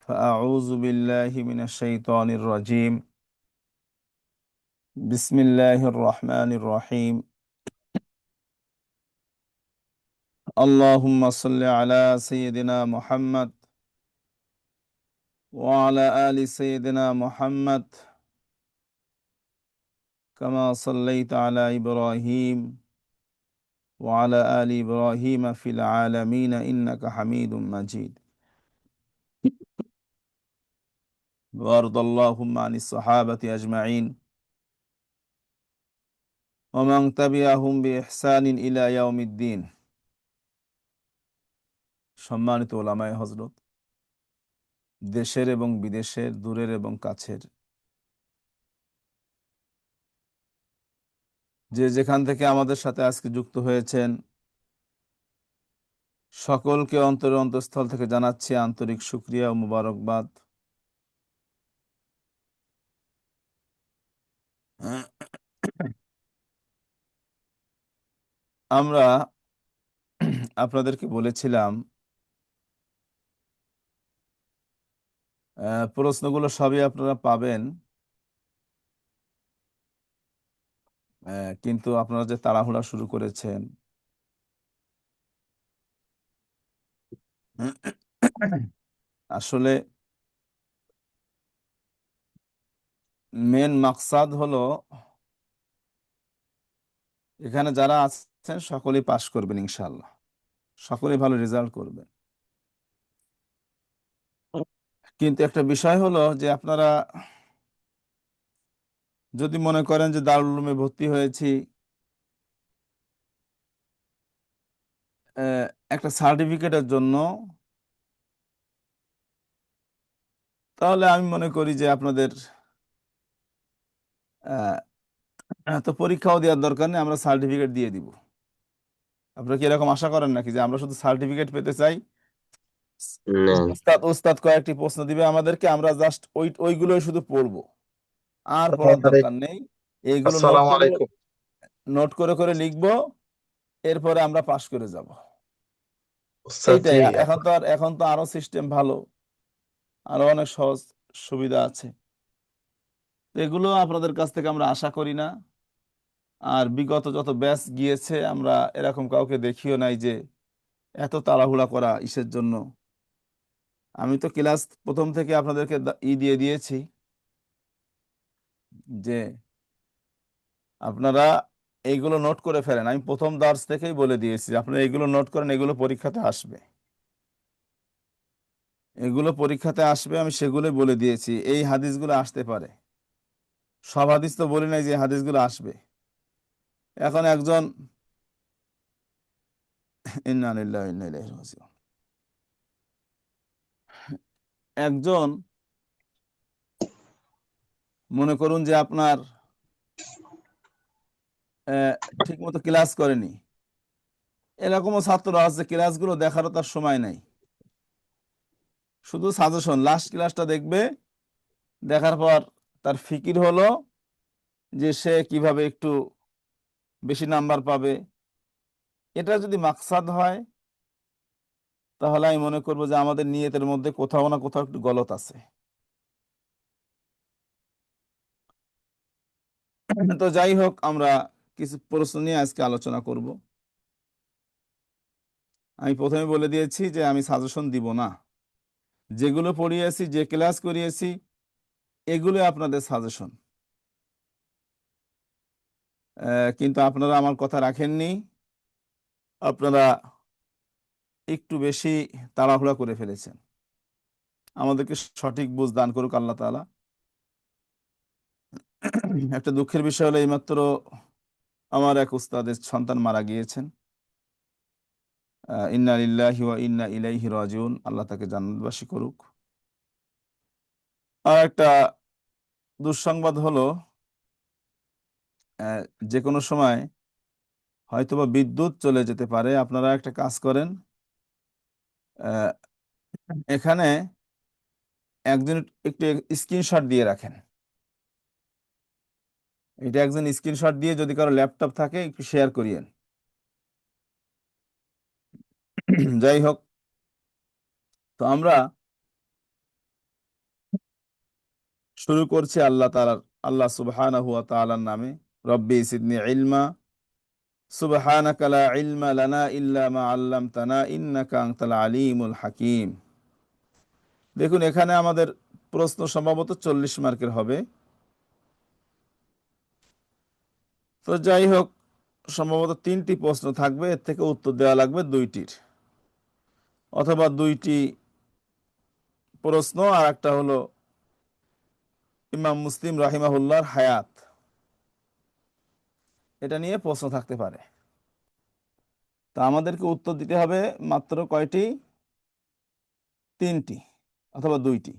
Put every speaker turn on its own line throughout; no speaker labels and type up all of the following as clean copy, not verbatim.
فأعوذ بالله من الشيطان الرجيم. بسم الله الرحمن الرحيم. اللهم صل على سيدنا محمد وعلى آل سيدنا محمد كما صليت على إبراهيم وعلى آل إبراهيم في العالمين إنك حميد مجيد. وارض اللهم عن الصحابة أجمعين ومن تبعهم بإحسان إلى يوم الدين. সম্মানিত ওলামায়ে হযরত, দেশের এবং বিদেশের, দূরের এবং কাছের, যে যেখান থেকে আমাদের সাথে আজকে যুক্ত হয়েছেন, সকলকে অন্তরের অন্তঃস্থল থেকে জানাচ্ছি আন্তরিক শুকরিয়া ও মুবারকবাদ। আমরা আপনাদেরকে বলেছিলাম প্রশ্নগুলো সবই আপনারা পাবেন, কিন্তু আপনারা যে তাড়াহুড়া শুরু করেছেন, আসলে মেন মাকসাদ হলো এখানে যারা আছেন সকলেই পাশ করবেন ইনশাআল্লাহ, সকলেই ভালো রেজাল্ট করবেন। কিন্তু একটা বিষয় হলো যে আপনারা যদি মনে করেন যে দারুল উলুমে ভর্তি হয়েছি একটা সার্টিফিকেটের জন্য, তাহলে আমি মনে করি যে আপনাদের তো পরীক্ষাও দেওয়ার দরকার নেই, আমরা সার্টিফিকেট দিয়ে দিব। আপনারা কি এরকম আশা করেন নাকি যে আমরা শুধু সার্টিফিকেট পেতে চাই?
না।
ওস্তাদ ওস্তাদ কয়েকটি প্রশ্ন দিবে আমাদেরকে, আমরা জাস্ট ওইগুলোই শুধু পড়বো, আর পড়ার দরকার নেই। এইগুলো
আসসালামু আলাইকুম।
নোট করে করে লিখবো, এরপরে আমরা পাশ করে যাব।
উস্তাদ
এইটাই।
জি,
এখন তো আরো সিস্টেম ভালো, আরো অনেক সহজ সুবিধা আছে। তো এগুলো আপনাদের কাছ থেকে আমরা আশা করি না। আর বিগত যত ব্যাচ গিয়েছে আমরা এরকম কাউকে দেখিও নাই যে এত তাড়াহুড়া করা ইসের জন্য। আমি তো ক্লাস প্রথম থেকে আপনাদেরকে দিয়ে দিয়েছি যে আপনারা এইগুলো নোট করে ফেলেন। আমি প্রথম দার্স থেকেই বলে দিয়েছি আপনারা এইগুলো নোট করেন, এগুলো পরীক্ষাতে আসবে, এগুলো পরীক্ষাতে আসবে, আমি সেগুলোই বলে দিয়েছি। এই হাদিসগুলো আসতে পারে, সব হাদিস তো বলি নাই যে হাদিসগুলো আসবে। এখন একজন ইন্না লিল্লাহি ওয়া ইন্না ইলাইহি রাজিউন, একজন মনে করুন যে আপনার ঠিক মতো ক্লাস করেনি, এরকমও ছাত্র আছে ক্লাসগুলো দেখারও তার সময় নাই, শুধু সাজেশন লাস্ট ক্লাসটা দেখবে, দেখার পর তার ফিকির হলো যে সে কিভাবে একটু বেশি নাম্বার পাবে। এটা যদি মাকসাদ হয় তাহলে আমি মনে করবো যে আমাদের নিয়তের মধ্যে কোথাও না কোথাও একটু গলত আছে। তো যাই হোক, আমরা কিছু প্রশ্ন নিয়ে আজকে আলোচনা করব। আমি প্রথমে বলে দিয়েছি যে আমি সাজেশন দিব না, যেগুলো পড়িয়েছি যে ক্লাস করিয়েছি এগুলো আপনাদের সাজেশন। কিন্তু আপনারা আমার কথা রাখেননি, আপনারা একটু বেশি তাড়াহুড়া করে ফেলেছেন। আমাদেরকে সঠিক বুঝ দান করুক আল্লাহ তাআলা। একটা দুঃখের বিষয় হলো এইমাত্র আমার এক উস্তাদের সন্তান মারা গিয়েছেন। ইন্না লিল্লাহি ওয়া ইন্না ইলাইহি রাজিউন, আল্লাহ তাকে জান্নাতবাসী করুক। আর একটা দুঃসংবাদ হলো আহ, যে কোনো সময় হয়তোবা বিদ্যুৎ চলে যেতে পারে। আপনারা একটা কাজ করেন, আহ, এখানে একজন একটু স্ক্রিনশট দিয়ে রাখেন। এটা একজন স্ক্রিনশট দিয়ে, যদি কারো ল্যাপটপ থাকে একটু শেয়ার করিয়েন। যাই হোক, তো আমরা শুরু করছি আল্লাহ সুবহানাহু ওয়া তাআলার নামে। রব্বি জিদনি ইলমা, সুবহানাকা লা ইলমা লানা ইল্লা মা আল্লামতানা ইন্নাকা আনতাল আলিমুল হাকিম। দেখুন, এখানে আমাদের প্রশ্ন সম্ভবত 40 মার্কের হবে। তো যাই হোক, সম্ভবত 3টি প্রশ্ন থাকবে, এর থেকে উত্তর দেওয়া লাগবে 2টির, অথবা 2টি প্রশ্ন আর একটা হলো ইমাম মুসলিম রাহিমাহুল্লাহর হায়াত, এটা নিয়ে প্রশ্ন থাকতে পারে। তা আমাদেরকে উত্তর দিতে হবে মাত্র কয়টি? 3টি অথবা 2টি,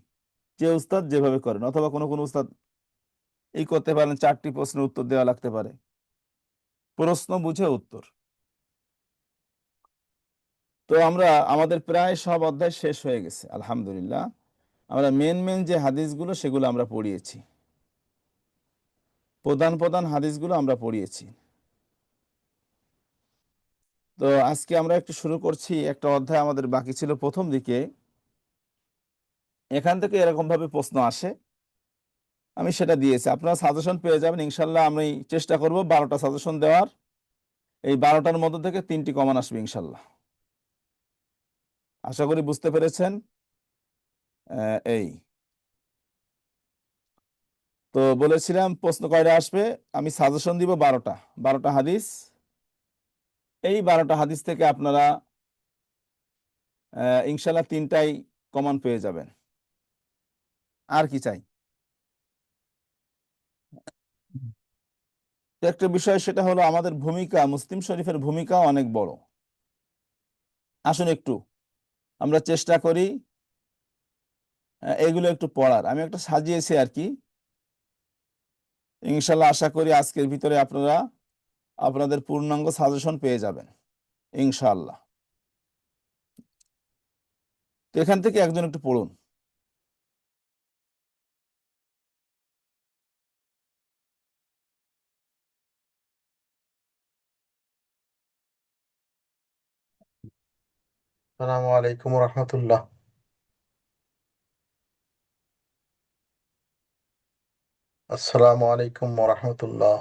যে উস্তাদ যেভাবে করেন, অথবা কোনো কোনো উস্তাদ এই করতে পারেন 4টি প্রশ্নের উত্তর দেওয়া লাগতে পারে। প্রশ্ন বুঝে উত্তর। তো আমরা আমাদের প্রায় সব অধ্যায় শেষ হয়ে গেছে আলহামদুলিল্লাহ। আমরা মেন মেন যে হাদিসগুলো সেগুলো আমরা পড়িয়েছি, প্রধান প্রধান হাদিসগুলো আমরা পড়িয়েছি। তো আজকে আমরা একটু শুরু করছি, একটা অধ্যায় আমাদের বাকি ছিল প্রথম দিকে। এখান থেকে এরকম ভাবে প্রশ্ন আসে, আমি সেটা দিয়েছি, আপনারা সাজেশন পেয়ে যাবেন ইনশাল্লাহ। আমি চেষ্টা করব 12টা সাজেশন দেওয়ার, এই 12টার মধ্যে থেকে 3টি কমন আসবে ইনশাল্লাহ। আশা করি বুঝতে পেরেছেন। এই তো বলেছিলাম প্রশ্ন কয়টা আসবে, আমি সাজেশন দিব 12টা, 12টা হাদিস। এই 12টা হাদিস থেকে আপনারা ইনশাল্লাহ 3টাই কমন পেয়ে যাবেন। আর কি চাই? তো একটা বিষয়, সেটা হলো আমাদের ভূমিকা, মুসলিম শরীফের ভূমিকা অনেক বড়। আসুন একটু আমরা চেষ্টা করি এগুলো একটু পড়ার। আমি একটা সাজিয়েছি আর কি। ইনশাল্লাহ আশা করি আজকের ভিতরে আপনারা আপনাদের পূর্ণাঙ্গ সাজেশন পেয়ে যাবেন ইনশাআল্লাহ। তো এখান থেকে একজন একটু পড়ুন।
আসসালামু আলাইকুম রহমতুল্লাহ। আসসালামু আলাইকুম রহমতুল্লাহ।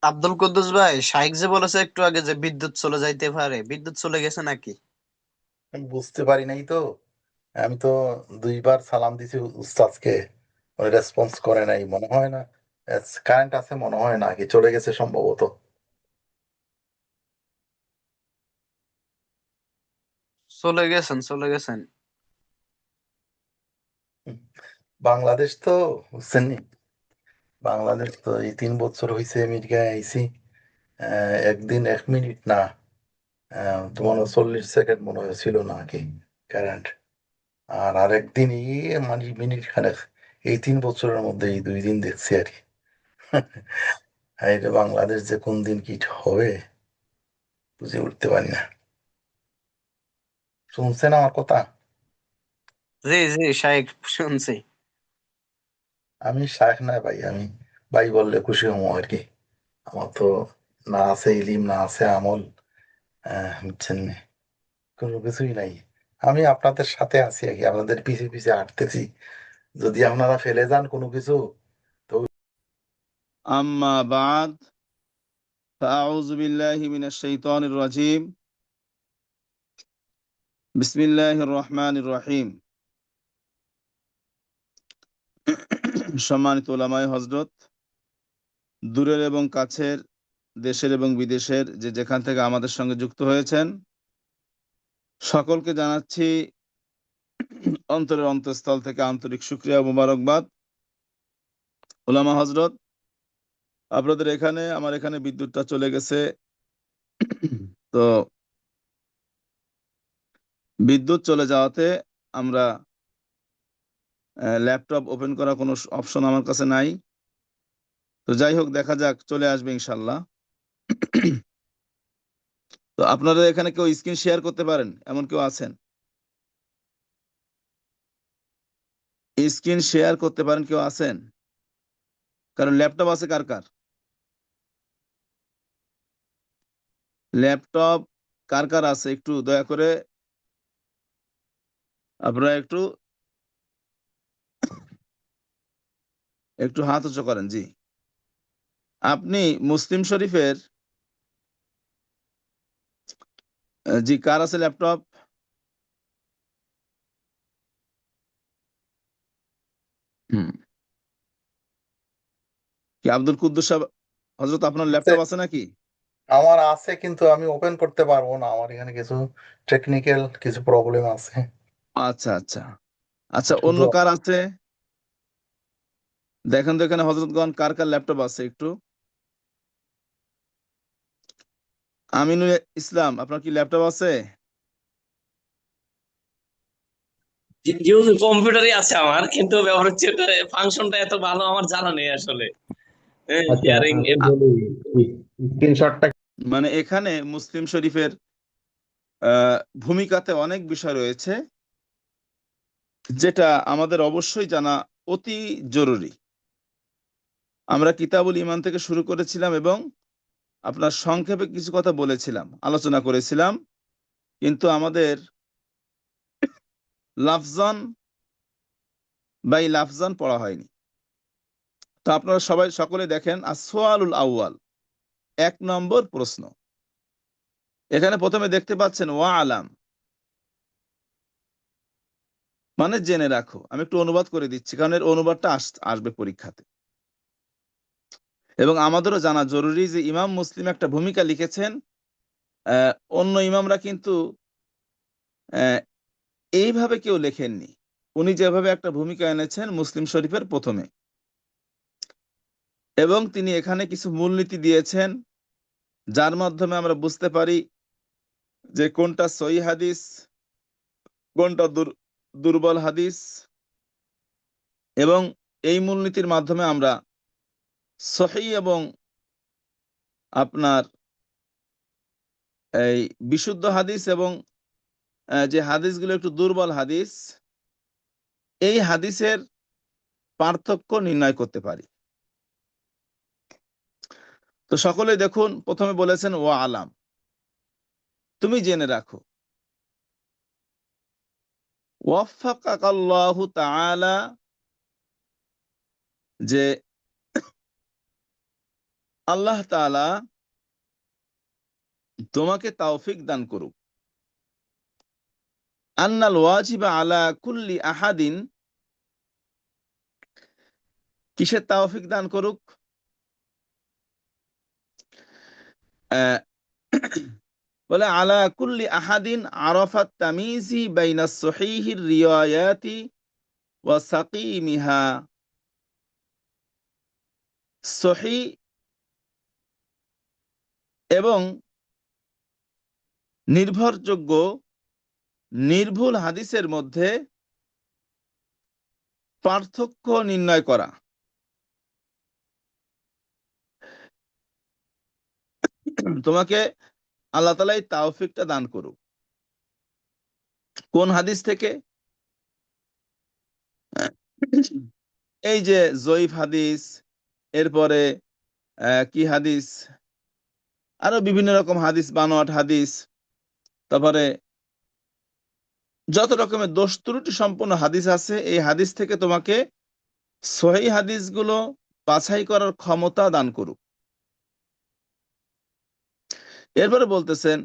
আব্দুল কুদ্দুস ভাই, শাইখ যে বলেছে একটু আগে যে বিদ্যুৎ চলে যাইতে পারে, বিদ্যুৎ চলে গেছে নাকি?
আমি বুঝতে পারি নাই তো। আমি তো 2বার সালাম দিছি উস্তাদকে, উনি রেসপন্স করে নাই মনে হয় না। কারেন্ট আছে মনে হয় না, কি চলে গেছে সম্ভবত।
চলে গেছেন, চলে গেছেন।
হুম। বাংলাদেশ তো বুঝছেন নি, বাংলাদেশ তো এই 3 বছর হয়েছে আমেরিকায় আইছি। একদিন 1 মিনিট না, তোমার 40 সেকেন্ড মনে হয়েছিল নাকি কারেন্ট। আর আরেকদিন মানে মিনিট খানেক, এই 3 বছরের মধ্যে এই 2 দিন দেখছি আর কি। এই যে বাংলাদেশ যে কোন দিন কি হবে বুঝে উঠতে পারি না। শুনছেন আমার কথা?
জি জি শাইখ, শুনছি।
আমি শায়েখ না ভাই, আমি ভাই বললে খুশি হবো আর কি। আমার তো না আছে ইলিম, না আছে আমল, বুঝছেন নি? কোনো কিছুই নাই। আমি আপনাদের সাথে আছি আর কি, আপনাদের পিছে পিছে হাঁটতেছি। যদি আপনারা ফেলে যান কোনো কিছু তো।
আম্মা বাদ, ফাআউযু বিল্লাহি মিনাশ শাইতানির রাজিম, বিসমিল্লাহির রহমানির রহিম। সম্মানিত উলামায়ে হযরত, দূরের এবং কাছের, দেশের এবং বিদেশের যে যেখান থেকে আমাদের সঙ্গে যুক্ত হয়েছেন, সকলকে জানাচ্ছি অন্তরের অন্তঃস্থল থেকে আন্তরিক শুকরিয়া ও মোবারকবাদ। উলামা হযরত, আপনাদের এখানে, আমার এখানে বিদ্যুৎটা চলে গেছে। তো বিদ্যুৎ চলে যাওয়াতে আমরা ল্যাপটপ ওপেন করা কোনো অপশন আমার কাছে নাই। তো যাই হোক, দেখা যাক, চলে আসবে ইনশাল্লাহ। তো আপনারা এখানে কেউ স্ক্রিন শেয়ার করতে পারেন এমন কেউ আছেন? স্ক্রিন শেয়ার করতে পারেন কেউ আছেন? কারণ ল্যাপটপ আছে কার কার? ল্যাপটপ কার কার আছে একটু দয়া করে আপনারা একটু একটু হাত উঁচু করেন। জি, আপনি মুসলিম শরীফের জি, কার আছে ল্যাপটপ? হুম, কি আব্দুল কুদ্দুস সাহেব হযরত আপনার ল্যাপটপ আছে নাকি?
আমার আছে, কিন্তু আমি ওপেন করতে পারবো না, আমার এখানে কিছু টেকনিক্যাল কিছু প্রবলেম আছে।
আচ্ছা আচ্ছা আচ্ছা, অন্য
শুধু
কার আছে দেখেন তো এখানে হযরতগণ কার কার ল্যাপটপ আছে একটু। আমিনুল ইসলাম, আপনার কি ল্যাপটপ আছে?
যেহেতু কম্পিউটারই আছে আমার, কিন্তু ব্যাপার হচ্ছে ওটা ফাংশনটা এত ভালো আমার জানা নেই আসলে। হ্যাঁ,
আচ্ছা,
শেয়ারিং
আমি
এর
আ-
বলি স্ক্রিনশটটা।
মানে এখানে মুসলিম শরীফের ভূমিকাতে অনেক বিষয় রয়েছে যেটা আমাদের অবশ্যই জানা অতি জরুরি। আমরা কিতাবুল ঈমান থেকে শুরু করেছিলাম এবং আপনার সংক্ষেপে কিছু কথা বলেছিলাম, আলোচনা করেছিলাম, কিন্তু আমাদের লাফজান বাই লাফজান পড়া হয়নি। তো আপনারা সবাই সকলে দেখেন আসওয়ালুল আউয়াল, 1 নম্বর প্রশ্ন। এখানে প্রথমে দেখতে পাচ্ছেন ওয়া আলাম, মানে জেনে রাখো। আমি একটু অনুবাদ করে দিচ্ছি, কারণ এর অনুবাদটা আসবে পরীক্ষাতে। এবং আমাদেরও জানা জরুরি যে ইমাম মুসলিম একটা ভূমিকা লিখেছেন, অন্য ইমামরা কিন্তু আহ, এইভাবে কেউ লেখেননি। উনি যেভাবে একটা ভূমিকা এনেছেন মুসলিম শরীফের প্রথমে, এবং তিনি এখানে কিছু মূলনীতি দিয়েছেন যার মাধ্যমে আমরা বুঝতে পারি যে কোনটা সহিহ হাদিস, কোনটা দুর্বল হাদিস, এবং এই মূলনীতির মাধ্যমে আমরা সহিহ এবং আপনার এই বিশুদ্ধ হাদিস এবং যে হাদিসগুলো একটু দুর্বল হাদিস, এই হাদিসের পার্থক্য নির্ণয় করতে পারি। তো সকলেই দেখুন, প্রথমে বলেছেন ও আলাম, তুমি জেনে রাখো। ওয়াফাকাকাল্লাহু তাআলা, যে আল্লাহ তাআলা তোমাকে তৌফিক দান করুক। আন্নাল ওয়াজিবা আলা কুল্লি আহাদিন, কিসের তৌফিক দান করুক? আহ, বলে আলা কুল্লি আহাদিন আরাফাত তামিজি বাইনা সহিহির রিওয়ায়াতি ওয়া সাকিমিহা। সহিহ এবং নির্ভরযোগ্য নির্ভুল হাদিসের মধ্যে পার্থক্য নির্ণয় করা। তোমাকে আল্লাহ তাআলা এই তৌফিকটা দান করুক। কোন হাদিস থেকে? এই যে জয়ীফ হাদিস, এরপরে কি হাদিস, আরো বিভিন্ন রকম হাদিস, বানোয়াট হাদিস, তারপরে যত রকমের দোষ ত্রুটি সম্পন্ন হাদিস আছে, এই হাদিস থেকে তোমাকে সহিহ হাদিসগুলো বাছাই করার ক্ষমতা দান করুক। এরপরে বলতেছেন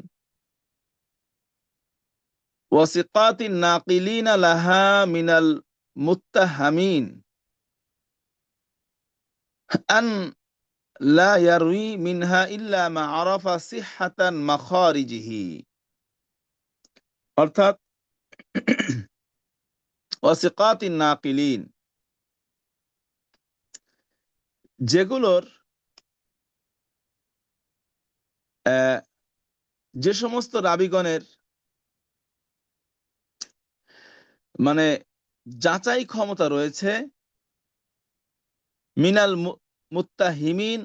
ওয়াসিকাতিন নাকিলিনা লাহা মিনাল মুত্তাহামিন আন লা ইয়ারুই মিনহা ইল্লা মা আরাফা সিহহাতান মাখারিজিহি। অর্থাৎ ওয়াসিকাতিন নাকিলিন, যেগুলোর আহ, যে সমস্ত রাবিগণের মানে যাচাই ক্ষমতা রয়েছে, মিনাল মুত্তাহিমিন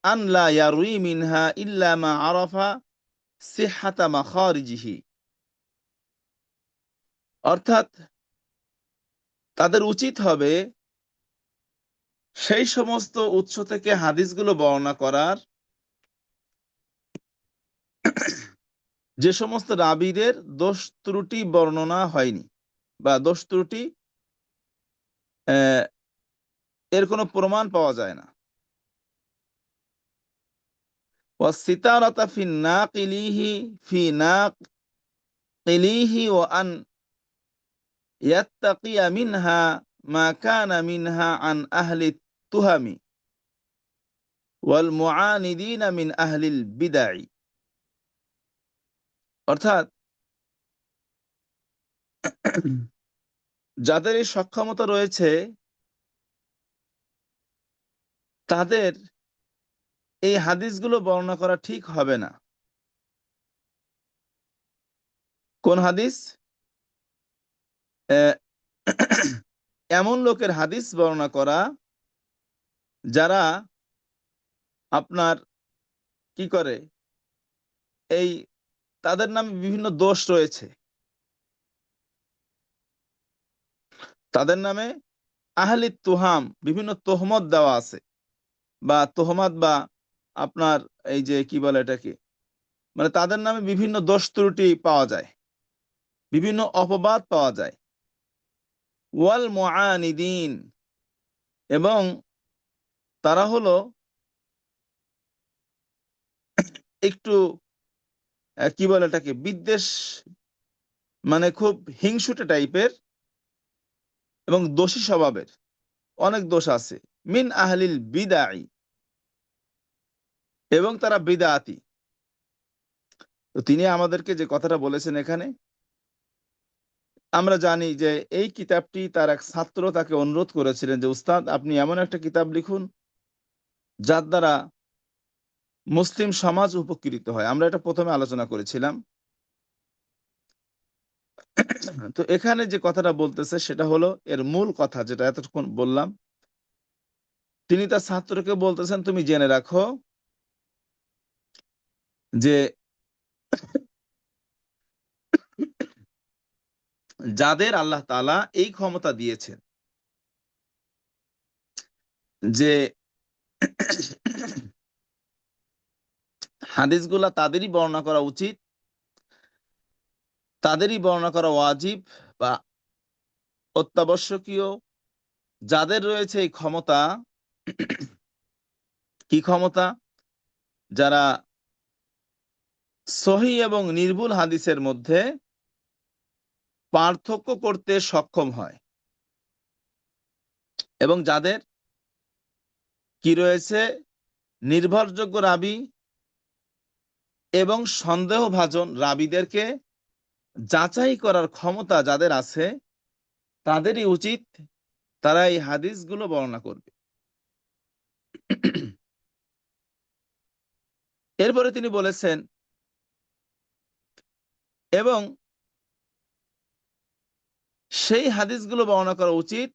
আন লা ইয়ারুই মিনহা ইল্লা মা আরাফা সিহহাতা মাখারিজিহি। অর্থাৎ তাদের উচিত হবে সেই সমস্ত উৎস থেকে হাদিসগুলো বর্ণনা করার যে সমস্ত রাবীদের দোষ ত্রুটি বর্ণনা হয়নি বা দোষ ত্রুটি এর কোনো প্রমাণ পাওয়া যায় না। ওয়াসিতারাতা ফি নাকিলিহি ওয়া আন ইয়াত্তাকিয়া মিনহা মা কানা মিনহা আন আহলি তুহামি ওয়াল মুআনিদিনা মিন আহলিল বিদআই। অর্থাৎ যাদের এই সক্ষমতা রয়েছে তাদের এই হাদিসগুলো বর্ণনা করা ঠিক হবে না। কোন হাদিস? আহ, এমন লোকের হাদিস বর্ণনা করা যারা আপনার কি করে, এই তাদের নামে বিভিন্ন দোষ রয়েছে, তাদের নামে আহলি তুহাম বিভিন্ন তোহমত দেওয়া আছে, বা তোহমত বা আপনার এই যে কি বলে এটাকে, মানে তাদের নামে বিভিন্ন দোষ ত্রুটি পাওয়া যায়, বিভিন্ন অপবাদ পাওয়া যায়। ওয়াল মুআনিদিন, এবং তারা হলো একটু কি বলে এটাকে, বিদ্বেষ, মানে খুব হিংসুটে টাইপের এবং দোষী স্বভাবের, অনেক দোষ আছে। মিন আহলিল বিদাই, এবং তারা বিদআতি। তো তিনি আমাদেরকে যে কথাটা বলেছেন এখানে, আমরা জানি যে এই কিতাবটি তার এক ছাত্র তাকে অনুরোধ করেছিলেন যে উস্তাদ আপনি এমন একটা কিতাব লিখুন যার দ্বারা মুসলিম সমাজ উপকৃত হয়। আমরা এটা প্রথমে আলোচনা করেছিলাম। তো এখানে যে কথাটা বলতেছে সেটা হলো এর মূল কথা, যেটা এতক্ষণ বললাম। তিনি তার ছাত্রকে বলতেছেন তুমি জেনে রাখো যে যাদের আল্লাহ তাআলা এই ক্ষমতা দিয়েছেন যে হাদিসগুলা তাদেরই বর্ণনা করা উচিত, তাদেরই বর্ণনা করা ওয়াজিব বা অত্যাবশ্যকীয়, যাদের রয়েছে এই ক্ষমতা। কি ক্ষমতা? যারা সহিহ এবং নির্ভুল হাদিসের মধ্যে পার্থক্য করতে সক্ষম হয়, এবং যাদের কি রয়েছে, নির্ভরযোগ্য রাবী এবং সন্দেহভাজন রাবীদেরকে যাচাই করার ক্ষমতা যাদের আছে, তাদেরই উচিত তারা এই হাদিসগুলো বর্ণনা করবে। এরপরে তিনি বলেছেন, এবং সেই হাদিসগুলো বর্ণনা করা উচিত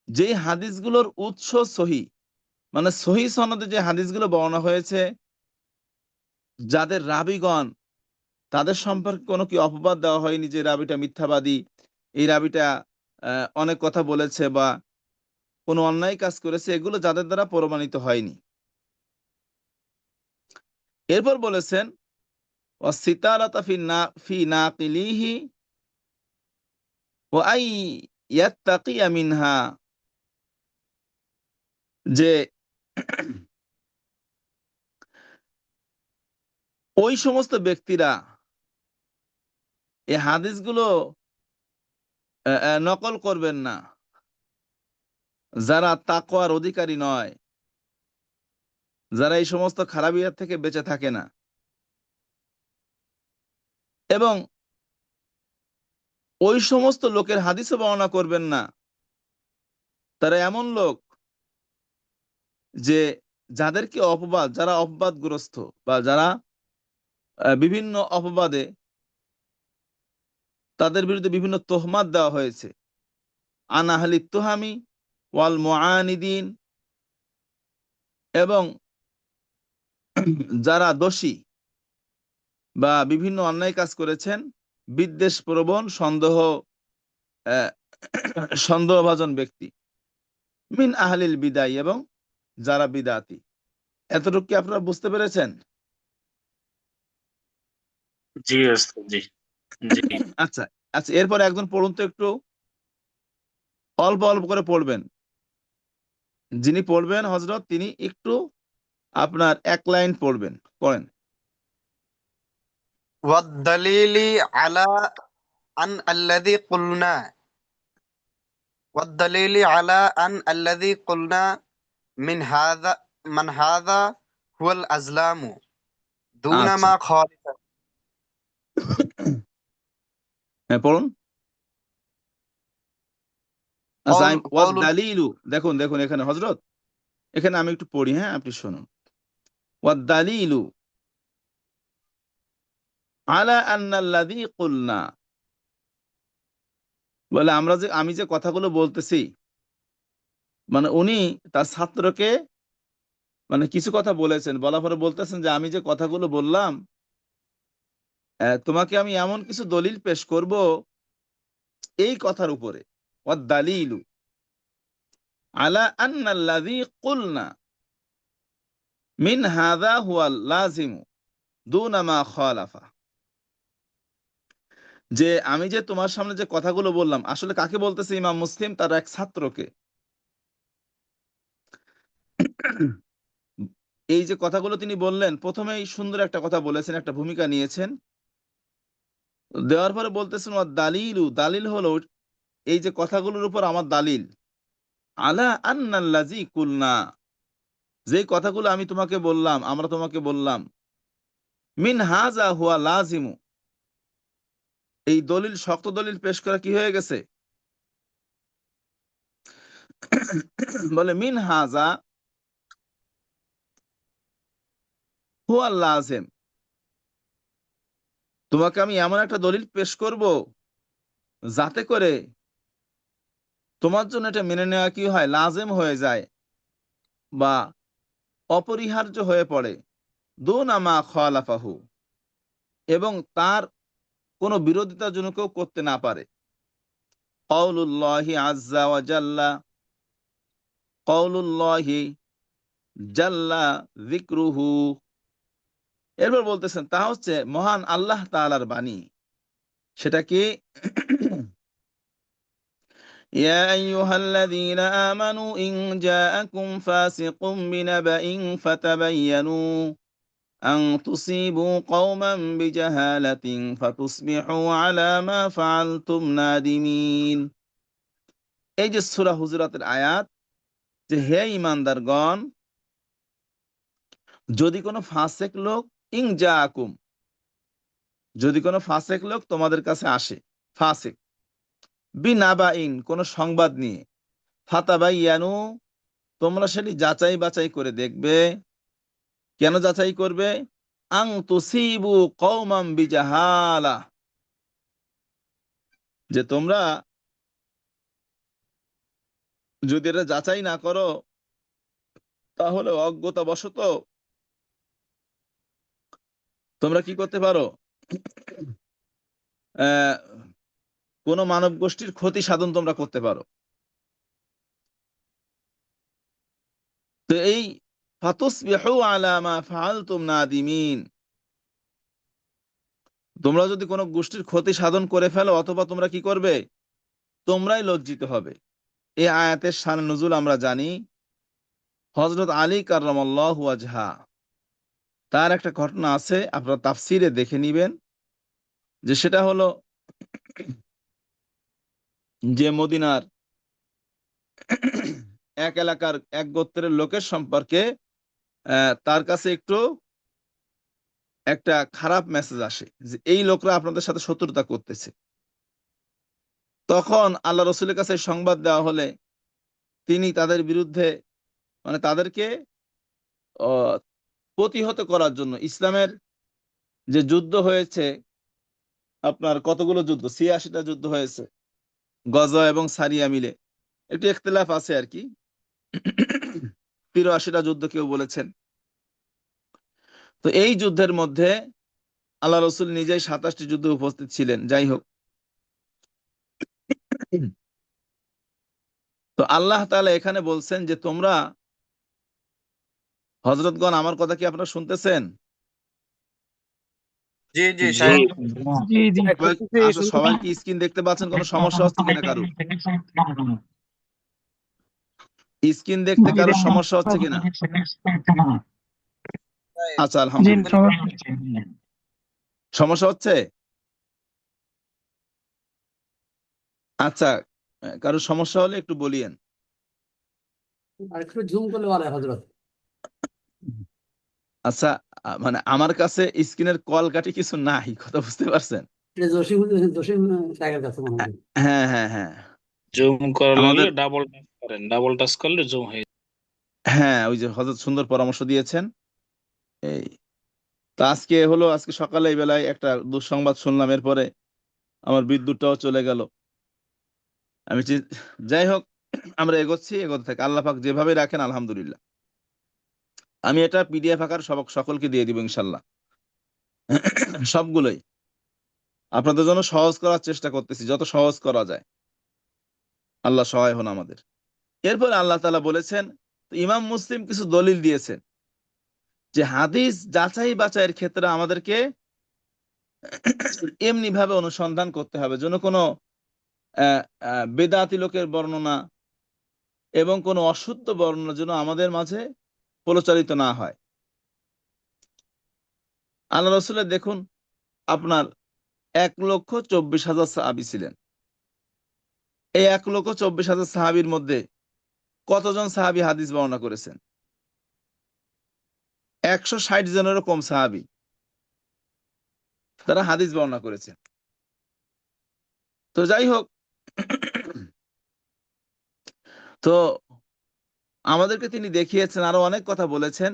যে হাদিসগুলোর উৎস সহিহ, মানে সহিহ সনদে যে হাদিসগুলো বর্ণনা হয়েছে, যাদের রাবীগণ তাদের সম্পর্কে কোনো কি অপবাদ দেওয়া হয়নি যে রাবীটা মিথ্যাবাদী, এই রাবীটা অনেক কথা বলেছে বা কোনো অন্যায় কাজ করেছে, এগুলো যাদের দ্বারা প্রমাণিত হয়নি। এরপর বলেছেন ওয়াসিতারাতা ফি নাকিলিহি ওয়া আই ইয়াত্তাকিয়া মিনহা, যে ওই সমস্ত ব্যক্তিরা এই হাদিসগুলো নকল করবেন না যারা তাকওয়ার অধিকারী নয়, যারা এই সমস্ত খারাপিয়াত থেকে বেঁচে থাকে না। এবং ওই সমস্ত লোকের হাদিসও বর্ণনা করবেন না, তারা এমন লোক যে যাদেরকে অপবাদ, যারা অপবাদগ্রস্ত বা যারা বিভিন্ন অপবাদে তাদের বিরুদ্ধে বিভিন্ন তোহমাত দেওয়া হয়েছে। আন আহলি তুহামি ওয়াল মুআনিদিন, এবং যারা দোষী বা বিভিন্ন অন্যায় কাজ করেছেন, বিদ্বেষ প্রবণ, সন্দেহভাজন ব্যক্তি, মিন আহলিল বিদাই, এবং যারা বিদাতি। এতটুকু কি আপনারা বুঝতে পেরেছেন?
জি ওস্তাদ, জি জি।
আচ্ছা আচ্ছা, এরপর একজন পড়ুন তো, একটু অল্প অল্প করে পড়বেন। যিনি পড়বেন হযরত, তিনি একটু আপনার এক লাইন পড়বেন, পড়েন।
والدليل على أن الذي قلنا والدليل على أن الذي قلنا من هذا هو الأزلام دون
আচ্ছা,
ما خالف
হ্যাঁ পড়ুন। আচ্ছা,
قول
ওয়াদ
قول
দালিলু, দেখুন দেখুন এখানে হযরত, এখানে আমি একটু পড়ি, হ্যাঁ আপনি শুনুন। ওয়াদ দালিলু আলা আন্নাল্লাযী কুলনা, বলে আমি যে কথাগুলো বলতেছি, মানে উনি তার ছাত্রকে মানে কিছু কথা বলেছেন, বলার পরে বলতেছেন যে আমি যে কথাগুলো বললাম, তোমাকে আমি এমন কিছু দলিল পেশ করব এই কথার উপরে। ওয়াদ দালিলু আলা আন্নাল্লাযী কুলনা মিন হাযা হুয়াল লাযিমু দুনা মা খালাফা, যে আমি যে তোমার সামনে যে কথাগুলো বললাম, আসলে কাকে বলতেছে? ইমাম মুসলিম তার এক ছাত্রকে। এই যে কথাগুলো তিনি বললেন, প্রথমেই সুন্দর একটা কথা বলেছেন, একটা ভূমিকা নিয়েছেন, দেওয়ার পরে বলতেছেন ওয়াদ দালিলু, দালিল হলো এই যে কথাগুলোর উপর আমার দালিল, আলা আন্নাল্লাযী কুলনা, যে কথাগুলো আমি তোমাকে বললাম, আমরা তোমাকে বললাম, মিন হাযা হুয়া লাযিমু, এই দলিল, শক্ত দলিল পেশ করা কি হয়ে গেছে? বলে মিন হাযা হুয়া লাযিম, তোমাকে আমি এমন একটা দলিল পেশ করব যাতে করে তোমার জন্য এটা মেনে নেওয়া কি হয়, লাজেম হয়ে যায় বা অপরিহার্য হয়ে পড়ে, দুনা মা খালাফাহু, এবং তার কোনো বিরোধিতা যেন কেউ করতে না পারে। কওলুল্লাহি আযজা ওয়া জাল্লা, কওলুল্লাহি জাল্লা যিকরুহু, এরপর বলতেছেন তা হচ্ছে মহান আল্লাহ তাআলার বাণী। সেটা কি? ইয়া আইয়ুহাল্লাযীনা আমানু ইন জাআকুম ফাসিকুম বিনাবাইন ফাতাবায়ানু আন তুসিবু কওমান বিজাহালাতিন ফাতুসবিহু আলা মা ফাআলতুম নাদিমিন। এই যে সূরা হুজুরাতের আয়াত, যে হে ঈমানদারগণ, যদি কোনো ফাসেক লোক, ইন জাআকুম, যদি কোনো ফাসেক লোক তোমাদের কাছে আসে, ফাসেক, বিনাবাইন, কোনো সংবাদ নিয়ে, ফাতাবায়ানু, তোমরা সেটি যাচাই বাছাই করে দেখবে। কেন যাচাই করবে? আং তুসিবু কওমান বিজাহালা, যে তোমরা যদি এটা যাচাই না করো, তাহলে অজ্ঞতাবশত তোমরা কি করতে পারো, আহ কোন মানব গোষ্ঠীর ক্ষতি সাধন তোমরা করতে পারো। তো এই ফাতুসবিহু আলা মা ফাআলতুম নাদিমিন, তোমরা যদি কোনো গোষ্ঠীর ক্ষতি সাধন করে ফেলো, অথবা তোমরা কি করবে, তোমরাই লজ্জিত হবে। এই আয়াতের শান নুজুল আমরা জানি। হযরত আলী কাররামাল্লাহু ওয়াজহা, তার একটা ঘটনা আছে, আপনারা তাফসিরে দেখে নিবেন, যে সেটা হলো যে মদিনার এক এলাকার এক গোত্রের লোকের সম্পর্কে তার কাছে একটা খারাপ মেসেজ আসে, যে এই লোকরা আপনাদের সাথে শত্রুতা করতেছে। তখন আল্লাহ রসুলের কাছে সংবাদ দেওয়া হলে তিনি তাদের বিরুদ্ধে, মানে তাদেরকে আহ, প্রতিহত করার জন্য, ইসলামের যে যুদ্ধ হয়েছে, আপনার কতগুলো যুদ্ধ, ৮৬টা যুদ্ধ হয়েছে, গজা এবং সারিয়া মিলে, একটু ইখতিলাফ আছে আর কি, ৮৩টা যুদ্ধ কেউ বলেছেন। তো এই যুদ্ধের মধ্যে আল্লাহ রসুল নিজেই ২৭টি যুদ্ধে উপস্থিত ছিলেন। যাই হোক, তো আল্লাহ তাআলা এখানে বলছেন যে তোমরা, হযরতগণ, আমার কথা কি আপনারা শুনতেছেন?
জি জি
জি
শাহেখ।
জি জি
আচ্ছা, সবাই কি স্ক্রিন দেখতে পাচ্ছেন? কোনো সমস্যা হচ্ছে কিনা কারো? স্ক্রিন দেখতে কারো সমস্যা হচ্ছে কিনা? আচ্ছা, আলহামদুলিল্লাহ। সমস্যা হচ্ছে? আচ্ছা, কারো সমস্যা হলে একটু বলিয়েন।
আরেকটু জুম করলে ভালো হয় হযরত।
আচ্ছা, মানে আমার কাছে স্ক্রিনের কল কাটি কিছু নাই, কথা বুঝতে পারছেন?
এটা জসিম সাহেবের কাছে মনে হয়।
হ্যাঁ, হ্যাঁ, হ্যাঁ।
জুম করা লাগলে
আমাদের
ডাবল টাচ করেন, ডাবল টাচ করলে জুম হয়ে যায়।
হ্যাঁ, ওই যে হযরত সুন্দর পরামর্শ দিয়েছেন। এই তো আজকে সকালে এই বেলায় একটা দুঃসংবাদ শুনলাম, এরপরে আমার বিদ্যুৎটাও চলে গেল। যাই হোক, আমরা এগোতে থাকি, আল্লাহ পাক যেভাবে রাখেন আলহামদুলিল্লাহ। আমি এটা পিডিএফ আকার সকলকে দিয়ে দিব ইনশাল্লাহ। সবগুলোই আপনাদের জন্য সহজ করার চেষ্টা করতেছি, যত সহজ করা যায়। আল্লাহ সহায় হন আমাদের। এরপরে আল্লাহ তাআলা বলেছেন, ইমাম মুসলিম কিছু দলিল দিয়েছেন যে হাদিস যাচাই বাছাইয়ের ক্ষেত্রে আমাদেরকে এমনি ভাবে অনুসন্ধান করতে হবে যেন কোনো বেদাতি লোকের বর্ণনা এবং কোনো অশুদ্ধ বর্ণনা যেন আমাদের মাঝে প্রচারিত না হয়। আল্লাহ রসুলের দেখুন, আপনার 1,24,000 সাহাবী ছিলেন। এই 1,24,000 সাহাবীর মধ্যে কতজন সাহাবী হাদিস বর্ণনা করেছেন? 160 জনেরও কম সাহাবী তারা হাদিস বর্ণনা করেছেন। তো যাই হোক, তো আমাদেরকে তিনি দেখিয়েছেন, আরো অনেক কথা বলেছেন।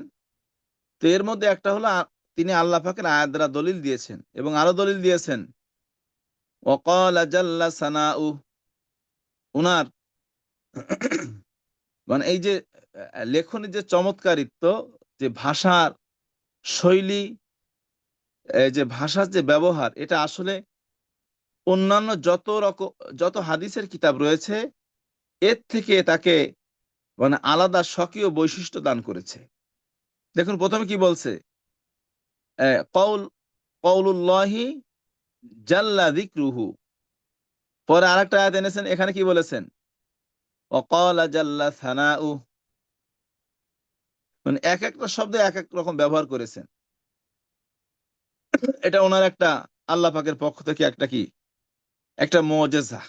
তো এর মধ্যে একটা হলো তিনি আল্লাহ পাকের আয়াত দ্বারা দলিল দিয়েছেন এবং আরো দলিল দিয়েছেন। ওয়াকালা জাল্লা সানাউ, উনার মানে এই যে লেখনের যে চমৎকারিত্ব, যে ভাষার শৈলী, যে ভাষার যে ব্যবহার, এটা আসলে অন্যান্য যত হাদিসের কিতাব রয়েছে এর থেকে তাকে মানে আলাদা স্বকীয় বৈশিষ্ট্য দান করেছে। দেখুন প্রথমে কি বলছে, কওলুল্লাহি জাল্লা যিকরুহু। পরে আরেকটা আয়াত এনেছেন, এখানে কি বলেছেন? ওয়াকালা জাল্লা সানাউ। মানে এক একটা শব্দ এক এক রকম ব্যবহার করেছেন। এটা ওনার একটা আল্লাহ পাকের পক্ষ থেকে একটা মুজিজা।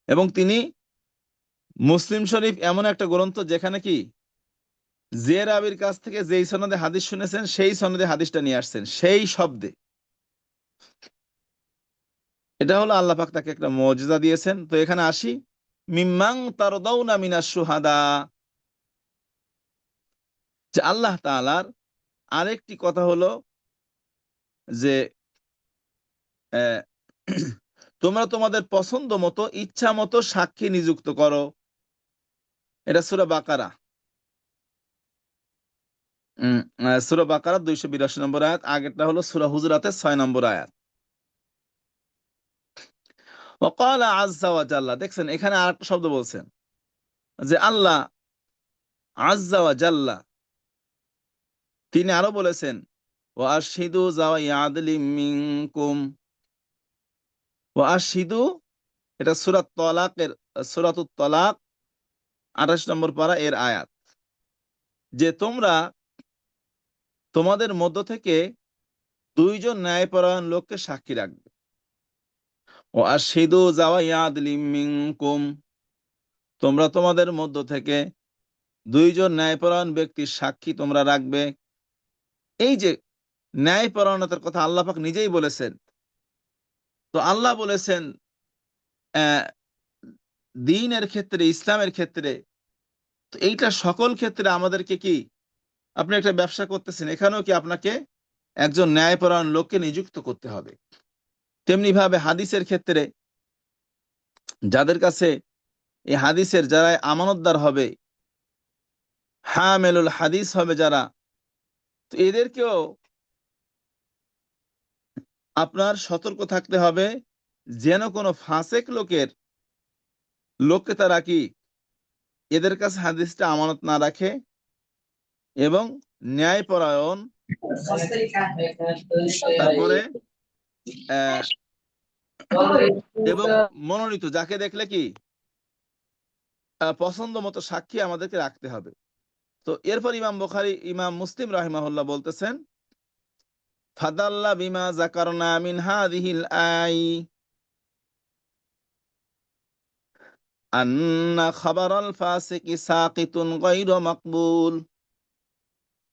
এবং তিনি মুসলিম শরীফ এমন একটা গ্রন্থ যেখানে কি যে রাবীর কাছ থেকে যেই সনদে হাদিস শুনেছেন সেই সনদে হাদিসটা নিয়ে আসছেন সেই শব্দে। এটা হলো আল্লাহ পাক তাকে একটা মুজিজা দিয়েছেন। তো এখানে আসি, মিম্মাং তারদাউনা মিনাশ শুহাদা, যে আল্লাহ তাআলার আরেকটি কথা হলো যে তোমরা তোমাদের পছন্দ মতো ইচ্ছা মতো সাক্ষী নিযুক্ত করো। এটা সূরা বাকারা, সূরা বাকারা 282 নম্বর আয়াত। আগেরটা হলো সূরা হুজুরাতের 6 নম্বর আয়াত। ওয়াকালা আযজা ওয়া জাল্লা, দেখছেন এখানে আরেকটা শব্দ বলছেন যে আল্লাহ আযজা ওয়া জাল্লা, তিনি আরো বলেছেন ওয়া আশহিদু যাওয়া ইয়াদলিম মিনকুম। ওয়া আশহিদু, এটা সূরাতুত তালাক 28 নম্বর পারা এর আয়াত, যে তোমরা তোমাদের মধ্য থেকে 2 জন ন্যায়পরায়ণ লোককে সাক্ষী রাখবে। ও আশহিদু যাওয়া ইয়াদলিম মিনকুম, তোমরা তোমাদের মধ্য থেকে 2 জন ন্যায়পরায়ণ ব্যক্তির সাক্ষী তোমরা রাখবে। এই যে ন্যায়পরায়ণতার কথা আল্লাহ পাক নিজেই বলেছেন। তো আল্লাহ বলেছেন দ্বীনের ক্ষেত্রে, ইসলামের ক্ষেত্রে, তো এইটা সকল ক্ষেত্রে আমাদেরকে কি, আপনি একটা ব্যবসা করতেছেন, এখানেও কি আপনাকে একজন ন্যায়পরায়ণ লোককে নিযুক্ত করতে হবে। তেমনি ভাবে হাদিসের ক্ষেত্রে যাদের কাছে এই হাদিসের যারা আমানতদার হবে, হামেলুল হাদিস হবে যারা, তো এদেরকেও আপনার সতর্ক থাকতে হবে যেন কোনো ফাসেক লোককে তারা কি এদের কাছে হাদিসটা আমানত না রাখে এবং ন্যায়পরায়ণ, তারপরে এবং মনোনীত, যাকে দেখলে কি পছন্দ মতো সাক্ষী আমাদেরকে রাখতে হবে। তো এরপর ইমাম মুসলিম রাহিমাহুল্লাহ বলতেছেন, ফাদাল্লা বিমা যাকারনা মিন হাযিহিল আই আন্না খাবারাল ফাসিকি সাকিতুন গায়রু মাকবুল।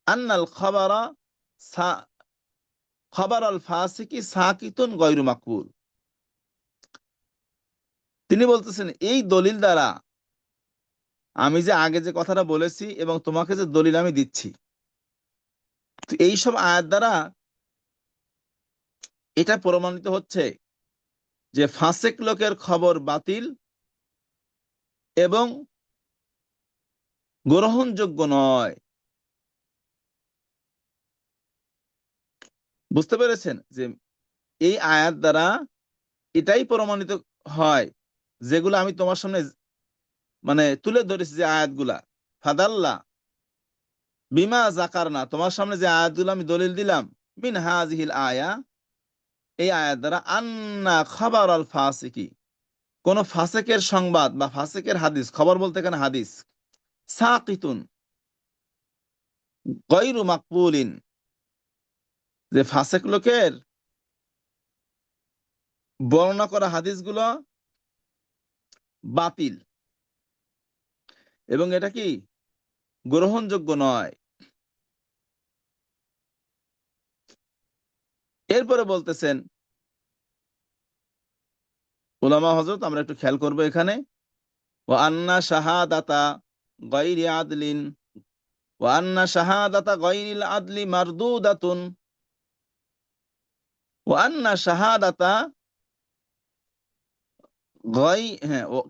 আন্নাল খাবারাল ফাসিকি সাকিতুন গায়রু মাকবুল। তিনি বলতেছেন এই দলিল দ্বারা আমি যে আগে যে কথাটা বলেছি এবং তোমাকে যে দলিল আমি দিচ্ছি, তো এইসব আয়াত দ্বারা এটা প্রমাণিত হচ্ছে যে ফাসেক লোকের খবর বাতিল এবং গ্রহণযোগ্য নয়। বুঝতে পেরেছেন যে এই আয়াত দ্বারা এটাই প্রমাণিত হয়, যেগুলো আমি তোমার সামনে মানে তুলে ধরেছি, যে আয়াতগুলা ফাদাল্লা বিমা জাকারনা, তোমার সামনে যে আয়াতগুলো আমি দলিল দিলাম, মিন হাযিহিল আয়া, এই আয়াত দ্বারা আন্না খাবার আল ফাসিকি, কোন ফাসেকের সংবাদ বা ফাসেকের হাদিস, খবর বলতে এখানে হাদিস, সাকিতুন গায়রু মাকবুলিন, যে ফাসেক লোকের বর্ণনা করা হাদিসগুলো বাতিল এবং এটা কি গ্রহণযোগ্য নয়। এরপরে বলতেছেন উলামা হযরত, আমরা একটু খেয়াল করব এখানে, ওয়া আন্না শাহাদাতা গায়রি আদলিন ওয়া আন্না শাহাদাতা গায়রিল আদলি মারদুদাতুন ওয়া আন্না শাহাদাতা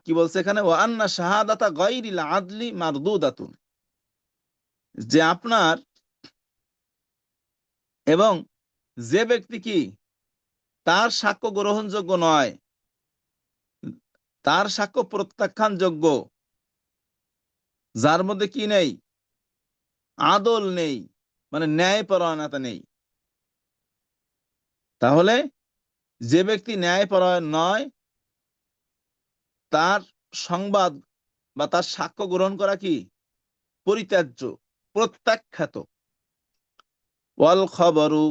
কি বলছে এখানে, ওয়া আন্না শাহাদাতা গায়রিল আদলি মারদুদাতুন, যে আপনার এবং যে ব্যক্তি কি তার সাক্ষ্য গ্রহণযোগ্য নয়, তার সাক্ষ্য প্রত্যাখ্যানযোগ্য, যার মধ্যে কি নেই, আদল নেই, মানে ন্যায়পরায়ণতা নেই। তাহলে যে ব্যক্তি ন্যায়পরায়ণ নয়, তার সংবাদ বা তার সাক্ষ্য গ্রহণ করা কি পরিত্যাজ্য, প্রত্যাখ্যাত। ওয়াল খবরু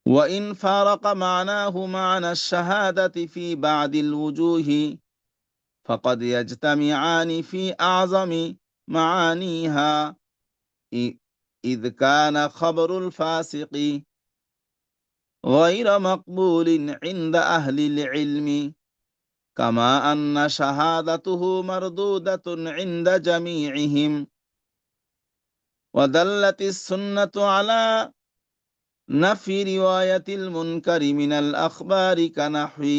ওয়া ইন ফারাকা মানাহু মানা আশ-শাহাদাতি ফি বা'দিল ওয়ুজুহি ফাকাদ ইয়াজতামিআনি ফি আ'যামি মাআনিহা ইয কানা খবরুল ফাসিকি গায়রা মাকবুলিন ইনদা আহলিল ইলমি কামা আন্না শাহাদাতুহু মারদুদাতুন ইনদা জামিইহিম ওয়া দাল্লাতিস সুন্নাতু আলা নাফি রিওয়ায়াতিল মুনকারি মিনাল আখবারি কানাহwi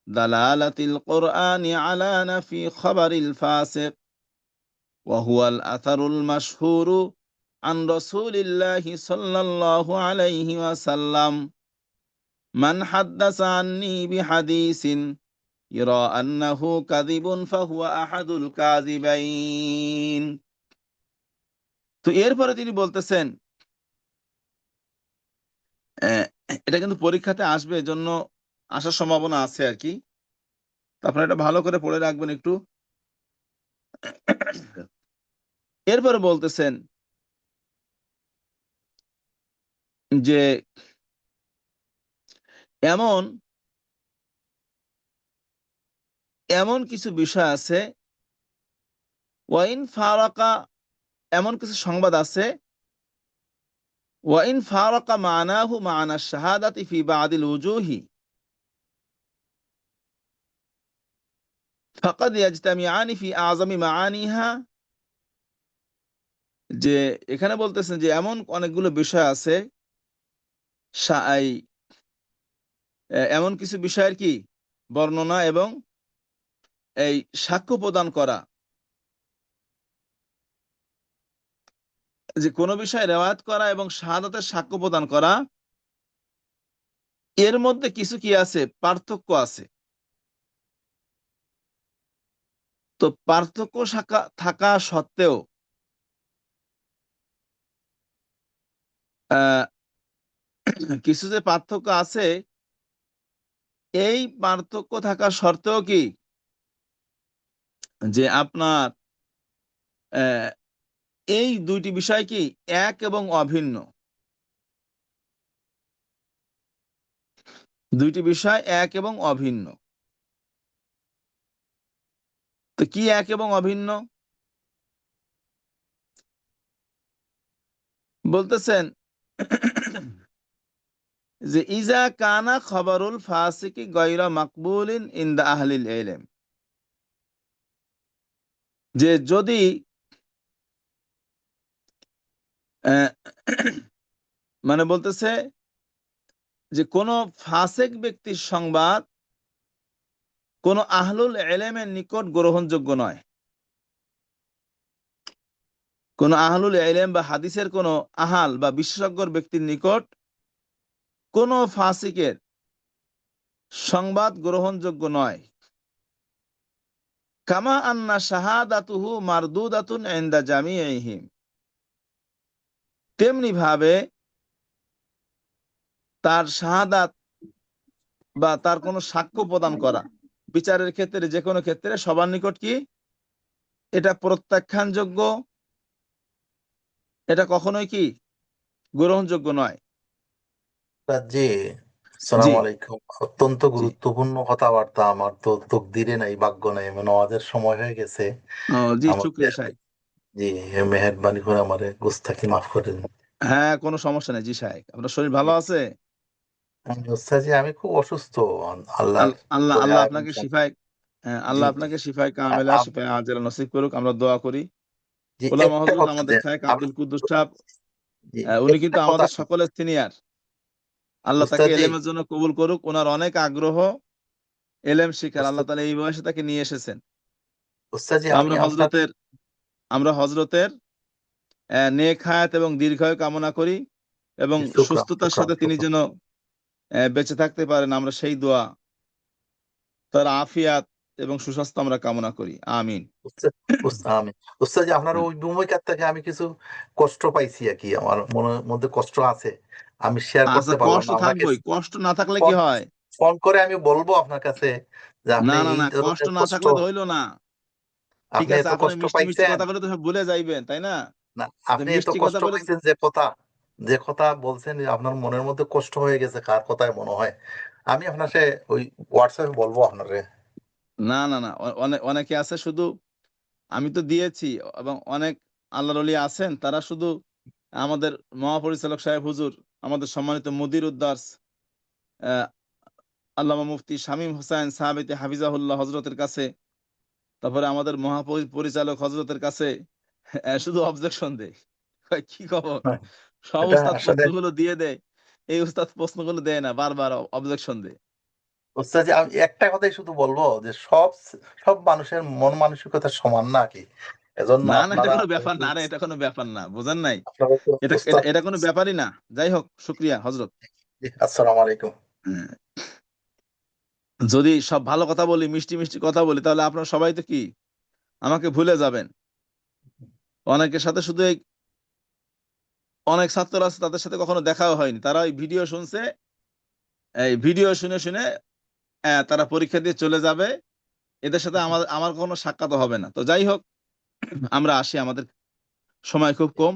দালালাতিল কুরআনি আলা নাফি খাবারিল ফাসিক ওয়া হুয়াল আথারুল মাশহুরু আন রাসূলিল্লাহি সাল্লাল্লাহু আলাইহি ওয়াসাল্লাম মান হাদ্দাসা আন্নী বিহাদিসিন ইরা আন্নাহু কাযিবুন ফাহুয়া আহাদুল কাযিবাইন। তো এরপরে তিনি বলতেছেন, আহ, এটা কিন্তু পরীক্ষাতে আসবে, এজন্য আসার সম্ভাবনা আছে আর কি। তো আপনারা এটা ভালো করে পড়ে রাখবেন একটু। এরপরে বলতেছেন যে এমন এমন কিছু বিষয় আছে, ওয়াইন ফারাকা, এমন কিছু সংবাদ আছে, ওয়াইন ফারাকা মানাহু মানা শাহাদাতি ফি বাদিল উজুহি ফাকাদ ইয়াজতামিআনি ফি আ'যামি মাআনিহা, যে এখানে বলতেছেন যে এমন অনেকগুলো বিষয় আছে, এই এমন কিছু বিষয়ের কি বর্ণনা এবং এই সাক্ষ্য প্রদান করা, যে কোনো বিষয় রেওয়ায়াত করা এবং শাহাদাতের সাক্ষ্য প্রদান করা, এর মধ্যে কিছু কি আছে, পার্থক্য আছে। তো পার্থক্য থাকা সত্ত্বেও আহ কিছু যে পার্থক্য আছে, এই পার্থক্য থাকা সত্ত্বেও কি যে আপনার আহ, এই দুইটি বিষয় কি এক এবং অভিন্ন, দুইটি বিষয় এক এবং অভিন্ন। তো কি এক এবং অভিন্ন বলতেছেন যে ইজা কানা খবরুল ফাসিকি গায়রা মাকবুলিন ইনদা আহলিল ইলম, যে যদি আহ, মানে বলতেছে যে কোন ফাসিক ব্যক্তির সংবাদ কোন আহলুল ইলমের নিকট গ্রহণযোগ্য নয়, কোন আহলুল ইলম বা হাদিসের কোন আহাল বা বিশেষজ্ঞ ব্যক্তির নিকট কোন ফাসিকের সংবাদ গ্রহণযোগ্য নয়। কামা আন্না শাহাদাতুহু মারদুদাতুন ইনদা জামিইহিম, তেমনি ভাবে তার শাহাদাত বা তার কোনো সাক্ষ্য প্রদান করা বিচারের ক্ষেত্রে, যে কোনো ক্ষেত্রে সবার নিকট কি এটা প্রত্যাখ্যানযোগ্য, এটা কখনোই কি গ্রহণযোগ্য নয়।
জি,
জি
সালাম আলাইকুম। অত্যন্ত
জি।
গুরুত্বপূর্ণ কথাবার্তা। আমার তো তকদিরে নাই, ভাগ্য নাই, মানে আমাদের সময় হয়ে গেছে
জি
আমাদের।
শুক্রিয়া সাহেব।
জি, মেহেরবানি করে আমারে গুস্তাখি মাফ করে দিন।
হ্যাঁ, কোনো সমস্যা নেই জি সাহেব। আপনার শরীর ভালো আছে?
ওস্তাদ, আমি খুব অসুস্থ। আল্লাহর
আল্লাহ
দয়া
আল্লাহ
এবং
আপনাকে শিফায়, হ্যাঁ,
জি
আল্লাহ
জি।
আপনাকে শিফায়
আ-
কামেলা
আপ-
শিফায় আজেলা নসিব করুক, আমরা দোয়া করি।
জি,
ওলামা
একটা
হযরত
কথা
আমাদের
দেন।
শায়েখ
আমি
আব্দুল কুদ্দুস সাহেব,
জি,
উনি
একটা
কিন্তু
কথা
আমাদের সকলের সিনিয়র। আল্লাহ তাকে
ওস্তাদ জি।
এলেমের জন্য কবুল করুক। ওনার অনেক আগ্রহ এলেম শিখার, আল্লাহ
ওস্তাদ
তাআলা এই বয়সে তাকে নিয়ে এসেছেন।
ওস্তাদ জি,
তো
আমি আপনার
আমরা হজরতের নেক হায়াত এবং দীর্ঘায়ু কামনা করি, এবং
শুক্রান
সুস্থতার
শুক্রান
সাথে তিনি
শুক্রান।
যেন বেঁচে থাকতে পারেন, আমরা সেই দোয়া, তার আফিয়াত এবং সুস্বাস্থ্য আমরা কামনা করি, আমিন।
উস্তাদ আমি উস্তাদ জি, আপনার ওই ভূমিকার থেকে আমি কিছু কষ্ট পাইছি আর কি, আমার মনের মধ্যে কষ্ট আছে, আমি শেয়ার
আচ্ছা,
করতে পারলাম
কষ্ট
না আপনাকে।
থাকবোই, কষ্ট না থাকলে কি
ফোন
হয়?
ফোন করে আমি বলবো আপনার কাছে যে আপনি
না না
এই
না, কষ্ট
ধরনের
না
কষ্ট,
থাকলে তো হইলো না। ঠিক
আপনি
আছে,
এত
আপনি
কষ্ট
মিষ্টি মিষ্টি
পাইছেন
কথা বলে তো সব ভুলে যাইবেন, তাই না?
না,
তো
আপনি এত
মিষ্টি কথা
কষ্ট
বলে,
পাইছেন, যে কথা বলছেন যে আপনার মনের মধ্যে কষ্ট হয়ে গেছে, কার কথায় মনে হয় আমি আপনাকে ওই হোয়াটসঅ্যাপে বলবো আপনারে।
না না না, অনেকে আছে শুধু, আমি তো দিয়েছি, এবং অনেক আল্লাহর ওলি আছেন, তারা শুধু আমাদের মহাপরিচালক সাহেব হুজুর, আমাদের সম্মানিত মুদির উদ্দার্স আহ, আল্লামা মুফতি শামীম হোসেন সাহাবেতে হাফিজাহুল্লাহ হজরতের কাছে, তারপরে আমাদের মহাপরিচালক হজরতের কাছে শুধু অবজেকশন দেয়। কয়, কি খবর?
হ্যাঁ,
সব
এটা
উস্তাদ
আসলে
প্রশ্নগুলো দিয়ে দেয়, এই উস্তাদ প্রশ্নগুলো দেয় না, বারবার অবজেকশন দেয়।
ওস্তাদ জি, আমি একটা কথাই শুধু বলবো যে সব সব মানুষের মন মানসিকতা সমান না কি, এজন্য
না না, এটা
আপনারা
কোনো ব্যাপার না, আরে এটা কোনো ব্যাপার না, বুঝেন নাই?
আপনারা তো
এটা এটা
ওস্তাদ।
এটা কোনো ব্যাপারই না। যাই হোক, শুক্রিয়া হজরত।
জি, আসসালামু আলাইকুম।
হ্যাঁ, যদি সব ভালো কথা বলি, মিষ্টি মিষ্টি কথা বলি, তাহলে আপনারা সবাই তো কি আমাকে ভুলে যাবেন। অনেকের সাথে শুধু অনেক ছাত্র আছে, তাদের সাথে কখনো দেখাও হয়নি, তারা ওই ভিডিও শুনছে, এই ভিডিও শুনে শুনে তারা পরীক্ষা দিয়ে চলে যাবে, এদের সাথে আমার আমার কোনো সাক্ষাৎ হবে না। তো যাই হোক, আমরা আসি, আমাদের সময় খুব কম।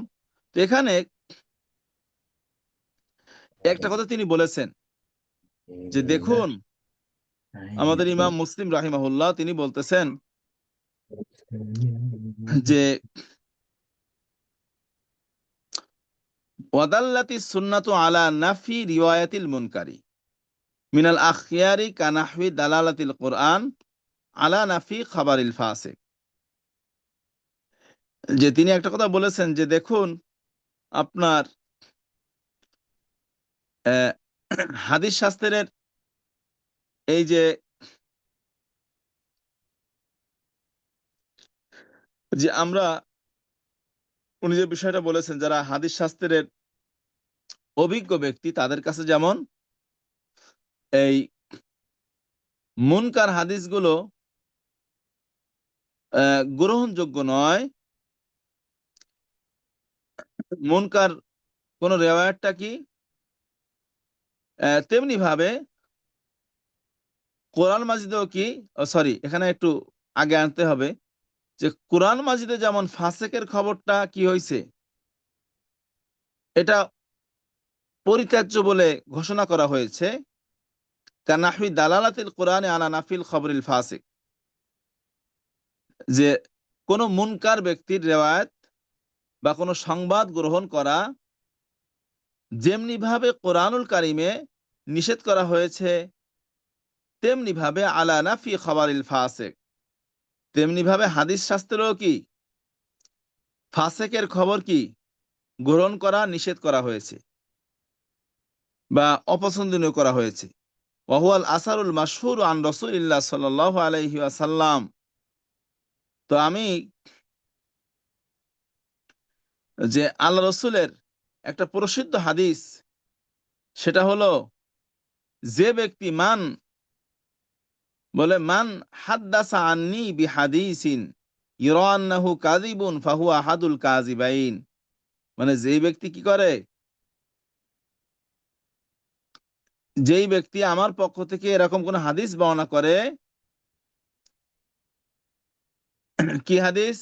তো এখানে একটা কথা তিনি বলেছেন যে দেখুন, আমাদের ইমাম মুসলিম রাহিমাহুল্লাহ তিনি বলতেছেন যে ওয়াদাল্লাতি সুন্নাতু আলা নাফি রিওয়ায়াতিল মুনকারি মিনাল আখিয়ারি কানাহবি দালালাতিল কোরআন আলা নাফি খাবারিল ফাসিক। যে তিনি একটা কথা বলেছেন যে দেখুন, আপনার আহ, হাদিস শাস্ত্রের এই যে যে আমরা, উনি যে বিষয়টা বলেছেন, যারা হাদিস শাস্ত্রের অভিজ্ঞ ব্যক্তি, তাদের কাছে যেমন এই মুনকার হাদিসগুলো গ্রহণযোগ্য নয়, মুনকার কোন রেওয়ায়াতটা কি তেমনি ভাবে কোরআন মাজিদেও কি, সরি এখানে একটু আগে আনতে হবে যে কোরআন মাজিদে যেমন ফাসেকের খবরটা কি হয়েছে এটা পরিত্যাজ্য বলে ঘোষণা করা হয়েছে, কানাহবি দালালাতিল কোরআনে আলা নাফিল খবরিল ফাসিক, যে কোনো মুনকার ব্যক্তির রেওয়ায়েত বা কোনো সংবাদ গ্রহণ করা যেমনি ভাবে কোরআনুল কারিমে নিষেধ করা হয়েছে, তেমনি ভাবে আলা নাফি খবরিল ফাসিক, তেমনি ভাবে হাদিস শাস্ত্রেও কি ফাসেকের খবর কি গ্রহণ করা নিষেধ করা হয়েছে বা অপছন্দনীয় করা হয়েছে। ওয়াহুয়াল আসারুল মাশহুর আন রাসূলিল্লাহ সাল্লাল্লাহু আলাইহি ওয়াসাল্লাম। তো আমি যে আল্লাহ রসুলের একটা প্রসিদ্ধ হাদিস, সেটা হলো যে ব্যক্তি মান হাদ্দাসা আন্নি বিহাদিসিন ইরা আন্নাহু কাযিবুন ফাহুয়া আহাদুল কাযিবাইন, মানে যেই ব্যক্তি কি করে, যেই ব্যক্তি আমার পক্ষ থেকে এরকম কোন হাদিস বর্ণনা করে, কি হাদিস,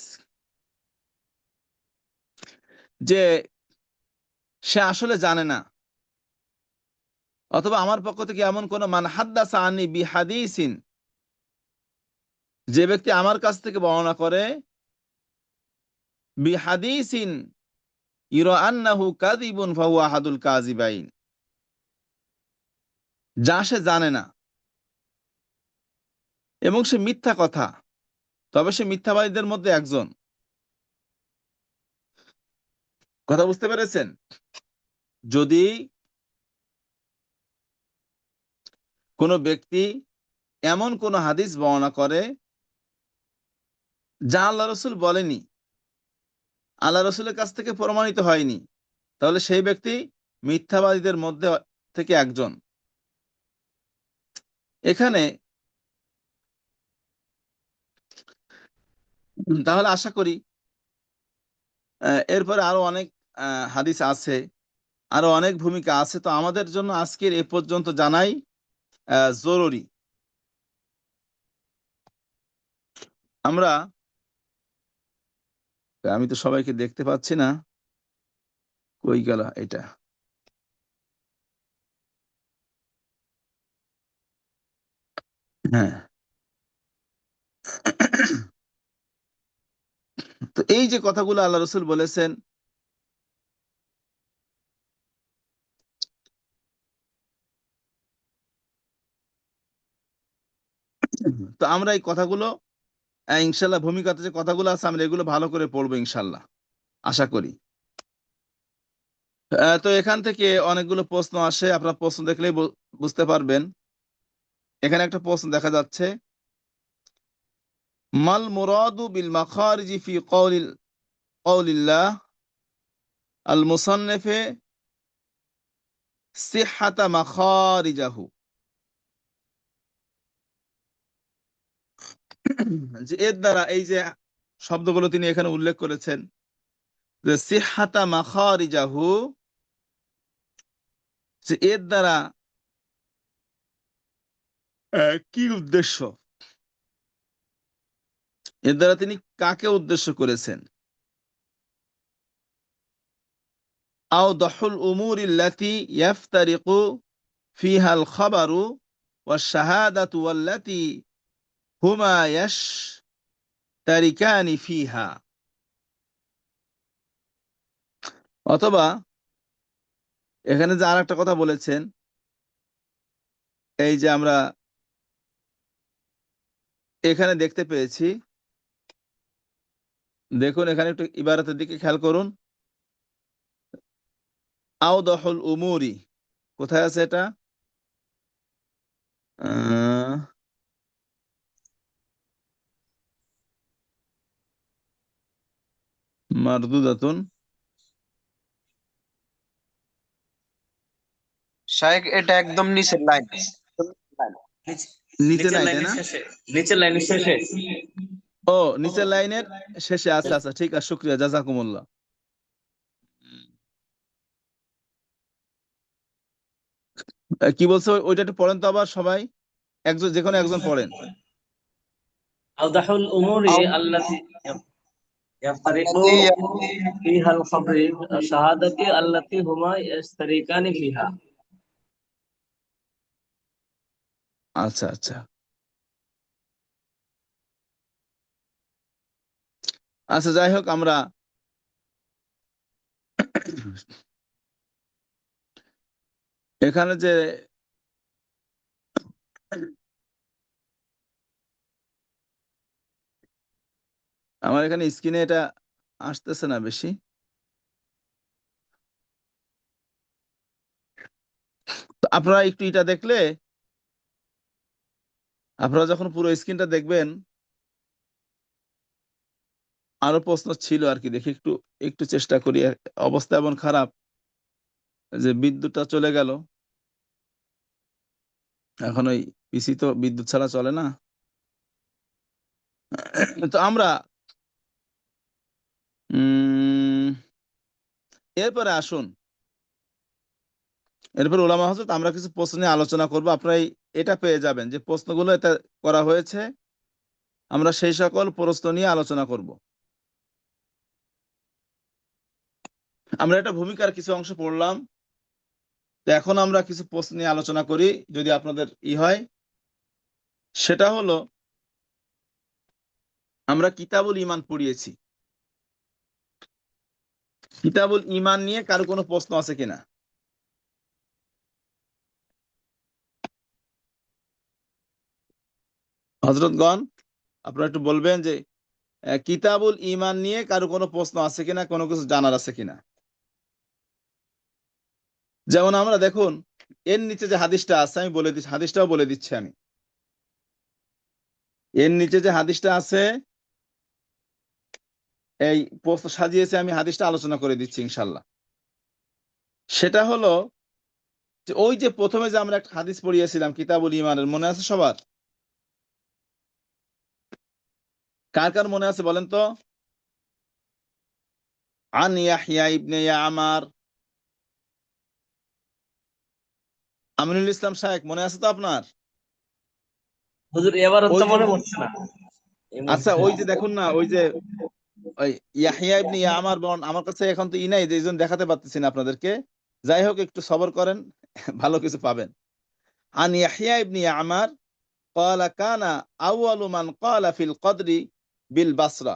যে সে আসলে জানে না, অথবা আমার পক্ষ থেকে এমন কোন মান হাদ্দাসা আন্নি বিহাদিসিন, যে ব্যক্তি আমার কাছ থেকে বর্ণনা করে, বিহাদিসিন ইরা আন্নাহু কাযিবুন ফাহুয়া আহাদুল কাযিবাইন, যা সে জানে না এবং সে মিথ্যা কথা, তবে সে মিথ্যাবাদীদের মধ্যে একজন। কথা বুঝতে পেরেছেন? যদি কোনো ব্যক্তি এমন কোন হাদিস বর্ণনা করে যা আল্লাহ রসুল বলেনি, আল্লাহ রসুলের কাছ থেকে প্রমাণিত হয়নি, তাহলে সেই ব্যক্তি মিথ্যাবাদীদের মধ্যে থেকে একজন। এখানে তাহলে আশা করি এরপরে আরো অনেক হাদিস আছে, আরো অনেক ভূমিকা আছে। তো আমাদের জন্য আজকের এ পর্যন্ত জানাই জরুরি। আমি তো সবাইকে দেখতে পাচ্ছি না, কই গেল এটা। হ্যাঁ, তো এই যে কথাগুলো আল্লাহ রসুল বলেছেন, তো আমরা এই কথাগুলো ইনশাল্লাহ ভূমিকাতে যে কথাগুলো আছে আমরা এগুলো ভালো করে পড়বো ইনশাল্লাহ, আশা করি। তো এখান থেকে অনেকগুলো প্রশ্ন আসে, আপনারা প্রশ্ন দেখলেই বুঝতে পারবেন। এখানে একটা প্রশ্ন দেখা যাচ্ছে, মাল মুরাদু বিল মাখারিজি ফি কওলিল্লাহ আল মুসান্নিফে সিহহাতা মাখারিজাহু, যে এর দ্বারা এই যে শব্দগুলো তিনি এখানে উল্লেখ করেছেন, যে সিহহাতা মাখারিজাহু, যে এর দ্বারা কি উদ্দেশ্য, এর দ্বারা তিনি কাকে উদ্দেশ্য করেছেন। আওদাহুল উমুরিল্লাতি ইয়াফতারিকু ফিহাল খাবারু ওয়াশ শাহাদাতু ওয়াল্লাতি হুমা ইয়াশতারিকানি ফিহা, অথবা এখানে যে আরেকটা কথা বলেছেন, এই যে আমরা এখানে দেখতে পেয়েছি, দেখুন এখানে একটু ইবারতের দিকে খেয়াল করুন। আওদাহুল উমুরি, কোথায় আছে এটা? মারদুদাতুন,
শায়েখ এটা একদম নিচের লাইন।
নিচে
নিচের
নাই তাই
লাইনের
না?
শেষে, নিচের লাইনের শেষে।
ও নিচের লাইনের শেষে আছে, আচ্ছা ঠিক আছে, শুক্রিয়া, জাযাকুমুল্লাহ। কি বলছো ওইটা একটু পড়েন তো আবার সবাই। একজন যে কোনো একজন পড়েন।
أوضح الأمور التي يفترق فيها الخبر الشهادة التي هما يشتركان فيها.
আচ্ছা আচ্ছা আচ্ছা, যাই হোক, আমরা এখানে যে আমার এখানে স্ক্রিনে এটা আসতেছে না বেশি। তো আপনারা একটু এটা দেখলে, আপনারা যখন পুরো স্ক্রিনটা দেখবেন, আরো প্রশ্ন ছিল আর কি, দেখি একটু একটু চেষ্টা করি। অবস্থা এমন খারাপ যে বিদ্যুৎটা চলে গেল, এখন ওই পিসি তো বিদ্যুৎ ছাড়া চলে না। তো আমরা এরপরে আসুন, এরপর ওলামা হযরত আমরা কিছু প্রশ্ন নিয়ে আলোচনা করবো। আপনারা এটা পেয়ে যাবেন যে প্রশ্নগুলো এটা করা হয়েছে, আমরা সেই সকল প্রশ্ন নিয়ে আলোচনা করব। আমরা এটা ভূমিকার কিছু অংশ পড়লাম, তো এখন আমরা কিছু প্রশ্ন নিয়ে আলোচনা করি, যদি আপনাদের হয়। সেটা হলো, আমরা কিতাবুল ঈমান পড়িয়েছি, কিতাবুল ঈমান নিয়ে কারো কোনো প্রশ্ন আছে কিনা? হযরতগণ, আপনারা একটু বলবেন যে কিতাবুল ঈমান নিয়ে কারো কোনো প্রশ্ন আছে কিনা, কোনো কিছু জানার আছে কিনা। যেমন আমরা দেখুন, এর নিচে যে হাদিসটা আছে, আমি বলে দিচ্ছি, হাদিসটাও বলে দিচ্ছি আমি। এর নিচে যে হাদিসটা আছে, এই প্রশ্ন সাজিয়েছে, আমি হাদিসটা আলোচনা করে দিচ্ছি ইনশাল্লাহ। সেটা হলো যে ওই যে প্রথমে যে আমরা একটা হাদিস পড়িয়েছিলাম কিতাবুল ঈমানের, মনে আছে সবার? কার কার মনে আছে বলেন তো? আন ইয়াহইয়া ইবনে ইয়ামার, আমিনুল ইসলাম শায়েখ, মনে আছে তো আপনার?
হুজুর এবারও
ওই
তো
যে
মনে পড়ছে না এই
আচ্ছা,
মুহূর্তে।
ওই যে দেখুন না, ওই যে ওই ইয়াহইয়া ইবনে ইয়ামার বর্ণ, আমার কাছে এখন তো নাই, যে এই জন্য দেখাতে পারতেছি না আপনাদেরকে। যাই হোক, একটু সবর করেন, ভালো কিছু পাবেন। আন ইয়াহইয়া ইবনে ইয়ামার قال كان أول من قال في القدر بالبصرة।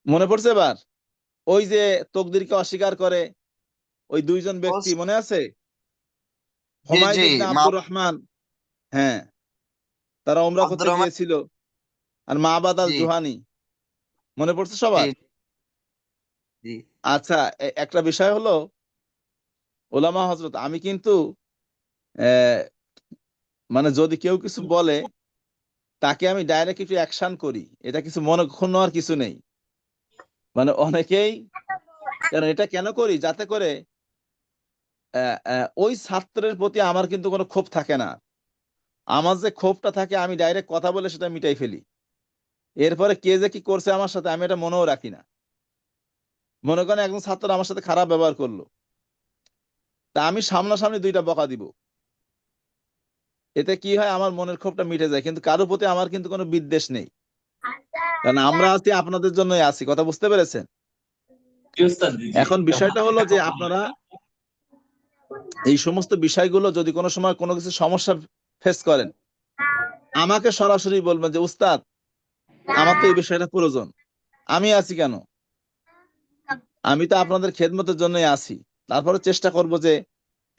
মনে পড়ছে এবার? ওই যে তকদিরকে অস্বীকার করে ওই দুইজন ব্যক্তি, মনে আছে?
জি
হুমায়ুন
জি
ইবনে আব্দুর রহমান, হ্যাঁ, তারা উমরা
আব্দুর
করতে
রহমান,
গিয়েছিল, আর মাবাদ আল
জি
জুহানি, মনে পড়ছে
জি
সবার?
জি
আচ্ছা, একটা বিষয় হলো, ওলামা হযরত, আমি কিন্তু আহ, মানে যদি কেউ কিছু বলে, তাকে আমি ডাইরেক্ট একটু অ্যাকশন করি, এটা কিছু মনে নেওয়ার কিছু নেই। মানে অনেকেই, কারণ এটা কেন করি, যাতে করে ওই ছাত্রের প্রতি আমার কিন্তু কোনো ক্ষোভ থাকে না। আমার যে ক্ষোভটা থাকে, আমি ডাইরেক্ট কথা বলে সেটা মিটাই ফেলি। এরপরে কে যে কি করছে আমার সাথে, আমি এটা মনেও রাখি না। মনে করেন একজন ছাত্র আমার সাথে খারাপ ব্যবহার করলো, তা আমি সামনাসামনি দুইটা বকা দিব, এতে কি হয়, আমার মনের ক্ষোভটা মিটে যায়, কিন্তু কারোর প্রতি আমার কিন্তু কোনো বিদ্বেষ নেই। কারণ আমরা আছি আপনাদের জন্যই আছি, কথা বুঝতে পেরেছেন?
জি উস্তাদ, জি জি।
এখন বিষয়টা হলো যে আপনারা এই সমস্ত বিষয়গুলো যদি কোনো সময় কোনো কিছু সমস্যা ফেস করেন, আমাকে সরাসরি বলবেন যে উস্তাদ, আমার তো এই বিষয়টা প্রয়োজন, আমি আছি কেন, আমি তো আপনাদের খেদমতের জন্যই আছি। তারপরে চেষ্টা করব যে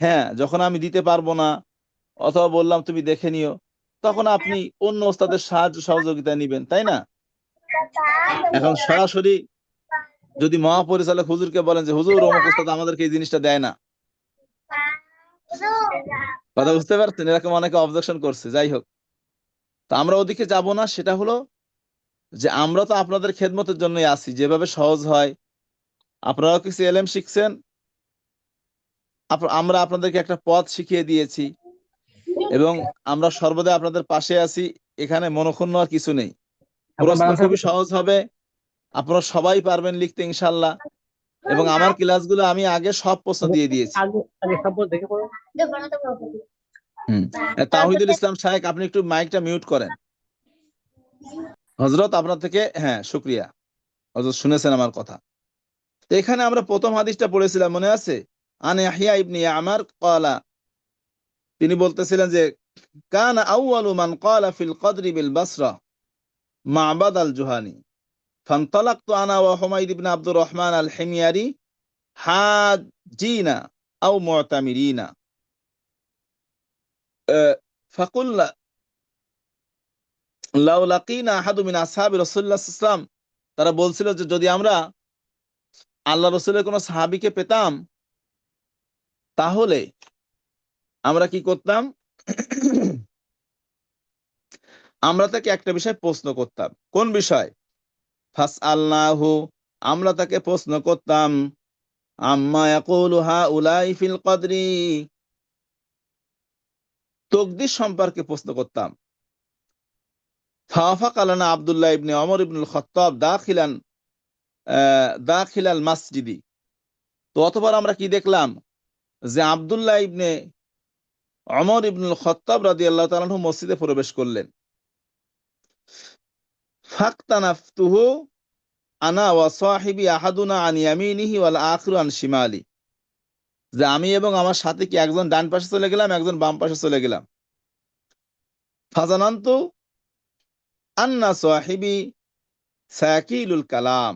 হ্যাঁ, যখন আমি দিতে পারবো না, অথবা বললাম তুমি দেখে নিও, তখন আপনি অন্য ওস্তাদের সাহায্য সহযোগিতা নিবেন, তাই না? এখন সরাসরি যদি মহাপরিচালক হুজুরকে বলেন যে হুজুর, অমুক ওস্তাদ আমাদেরকে এই জিনিসটা দেয় না, কথা বুঝতে পারছেন? এরকম অনেকে অবজেকশন করছে। যাই হোক, তো আমরা ওদিকে যাব না। সেটা হলো যে আমরা তো আপনাদের খেদমতের জন্যই আছি, যেভাবে সহজ হয়। আপনারাও কিছু এলেম শিখছেন, আমরা আপনাদেরকে একটা পথ শিখিয়ে দিয়েছি, এবং আমরা সর্বদা আপনাদের পাশে আছি। এখানে মনক্ষুণ্ণ আর কিছু নেই। প্রশ্ন খুবই সহজ হবে, আপনারা সবাই পারবেন লিখতে ইনশাল্লাহ। এবং আমার ক্লাসগুলো আমি আগে সব প্রশ্ন দিয়ে দিয়েছি। তাওহিদুল ইসলাম শায়েখ, আপনি একটু মাইকটা মিউট করেন। হযরত আপনার থেকে, হ্যাঁ শুকরিয়া, হযরত শুনেছেন আমার কথা। তো এখানে আমরা প্রথম হাদিসটা পড়েছিলাম, মনে আছে? আন ইয়াহইয়া ইবনে ইয়ামার ক্বালা, তিনি বলতেছিলেন যে কানা আউয়ালু মান ক্বালা ফিল কদরি বিল বাসরা মা'বাদ আল জুহানি ফান্তালাকতু আনা ওয়া হুমায়দ ইবনে আব্দুর রহমান আল হিময়ারি হাজিনা আও মুতামিরিনা ফাকুলনা লাউ লাকিনা আহাদু মিন আসহাবি রাসূলুল্লাহ সাল্লাল্লাহু আলাইহি ওয়াসাল্লাম, তারা বলছিল যে যদি আমরা আল্লাহ রাসূলের কোন সাহাবীকে পেতাম তাহলে আমরা কি করতাম? আমরা তাকে একটা বিষয় প্রশ্ন করতাম। কোন বিষয়? ফাসআলনাহু, আমরা তাকে প্রশ্ন করতাম আম্মা ইয়াকুলু হাউলাই ফিল কদরি, তাকদীর সম্পর্কে প্রশ্ন করতাম। ফাওয়াফাকালানা আব্দুল্লাহ ইবনে ওমর ইবনুল খাত্তাব দাখিলাল মাসজিদি, তো অতঃপর আমরা কি দেখলাম যে আব্দুল্লাহ ইবনে ওমর ইবনুল খাত্তাব রাদিয়াল্লাহু তাআলা আনহু মসজিদে প্রবেশ করলেন। ফাকতানাফতুহু আনা ওয়া সাহিবি আহাদুনা আন ইয়ামিনিহি ওয়াল আখিরু আন শিমালি, যে আমি এবং আমার সাথে কি একজন ডান পাশে চলে গেলাম, একজন বাম পাশে চলে গেলাম। ফাজানান্তু আন্না সাহিবি সাকিলুল কালাম,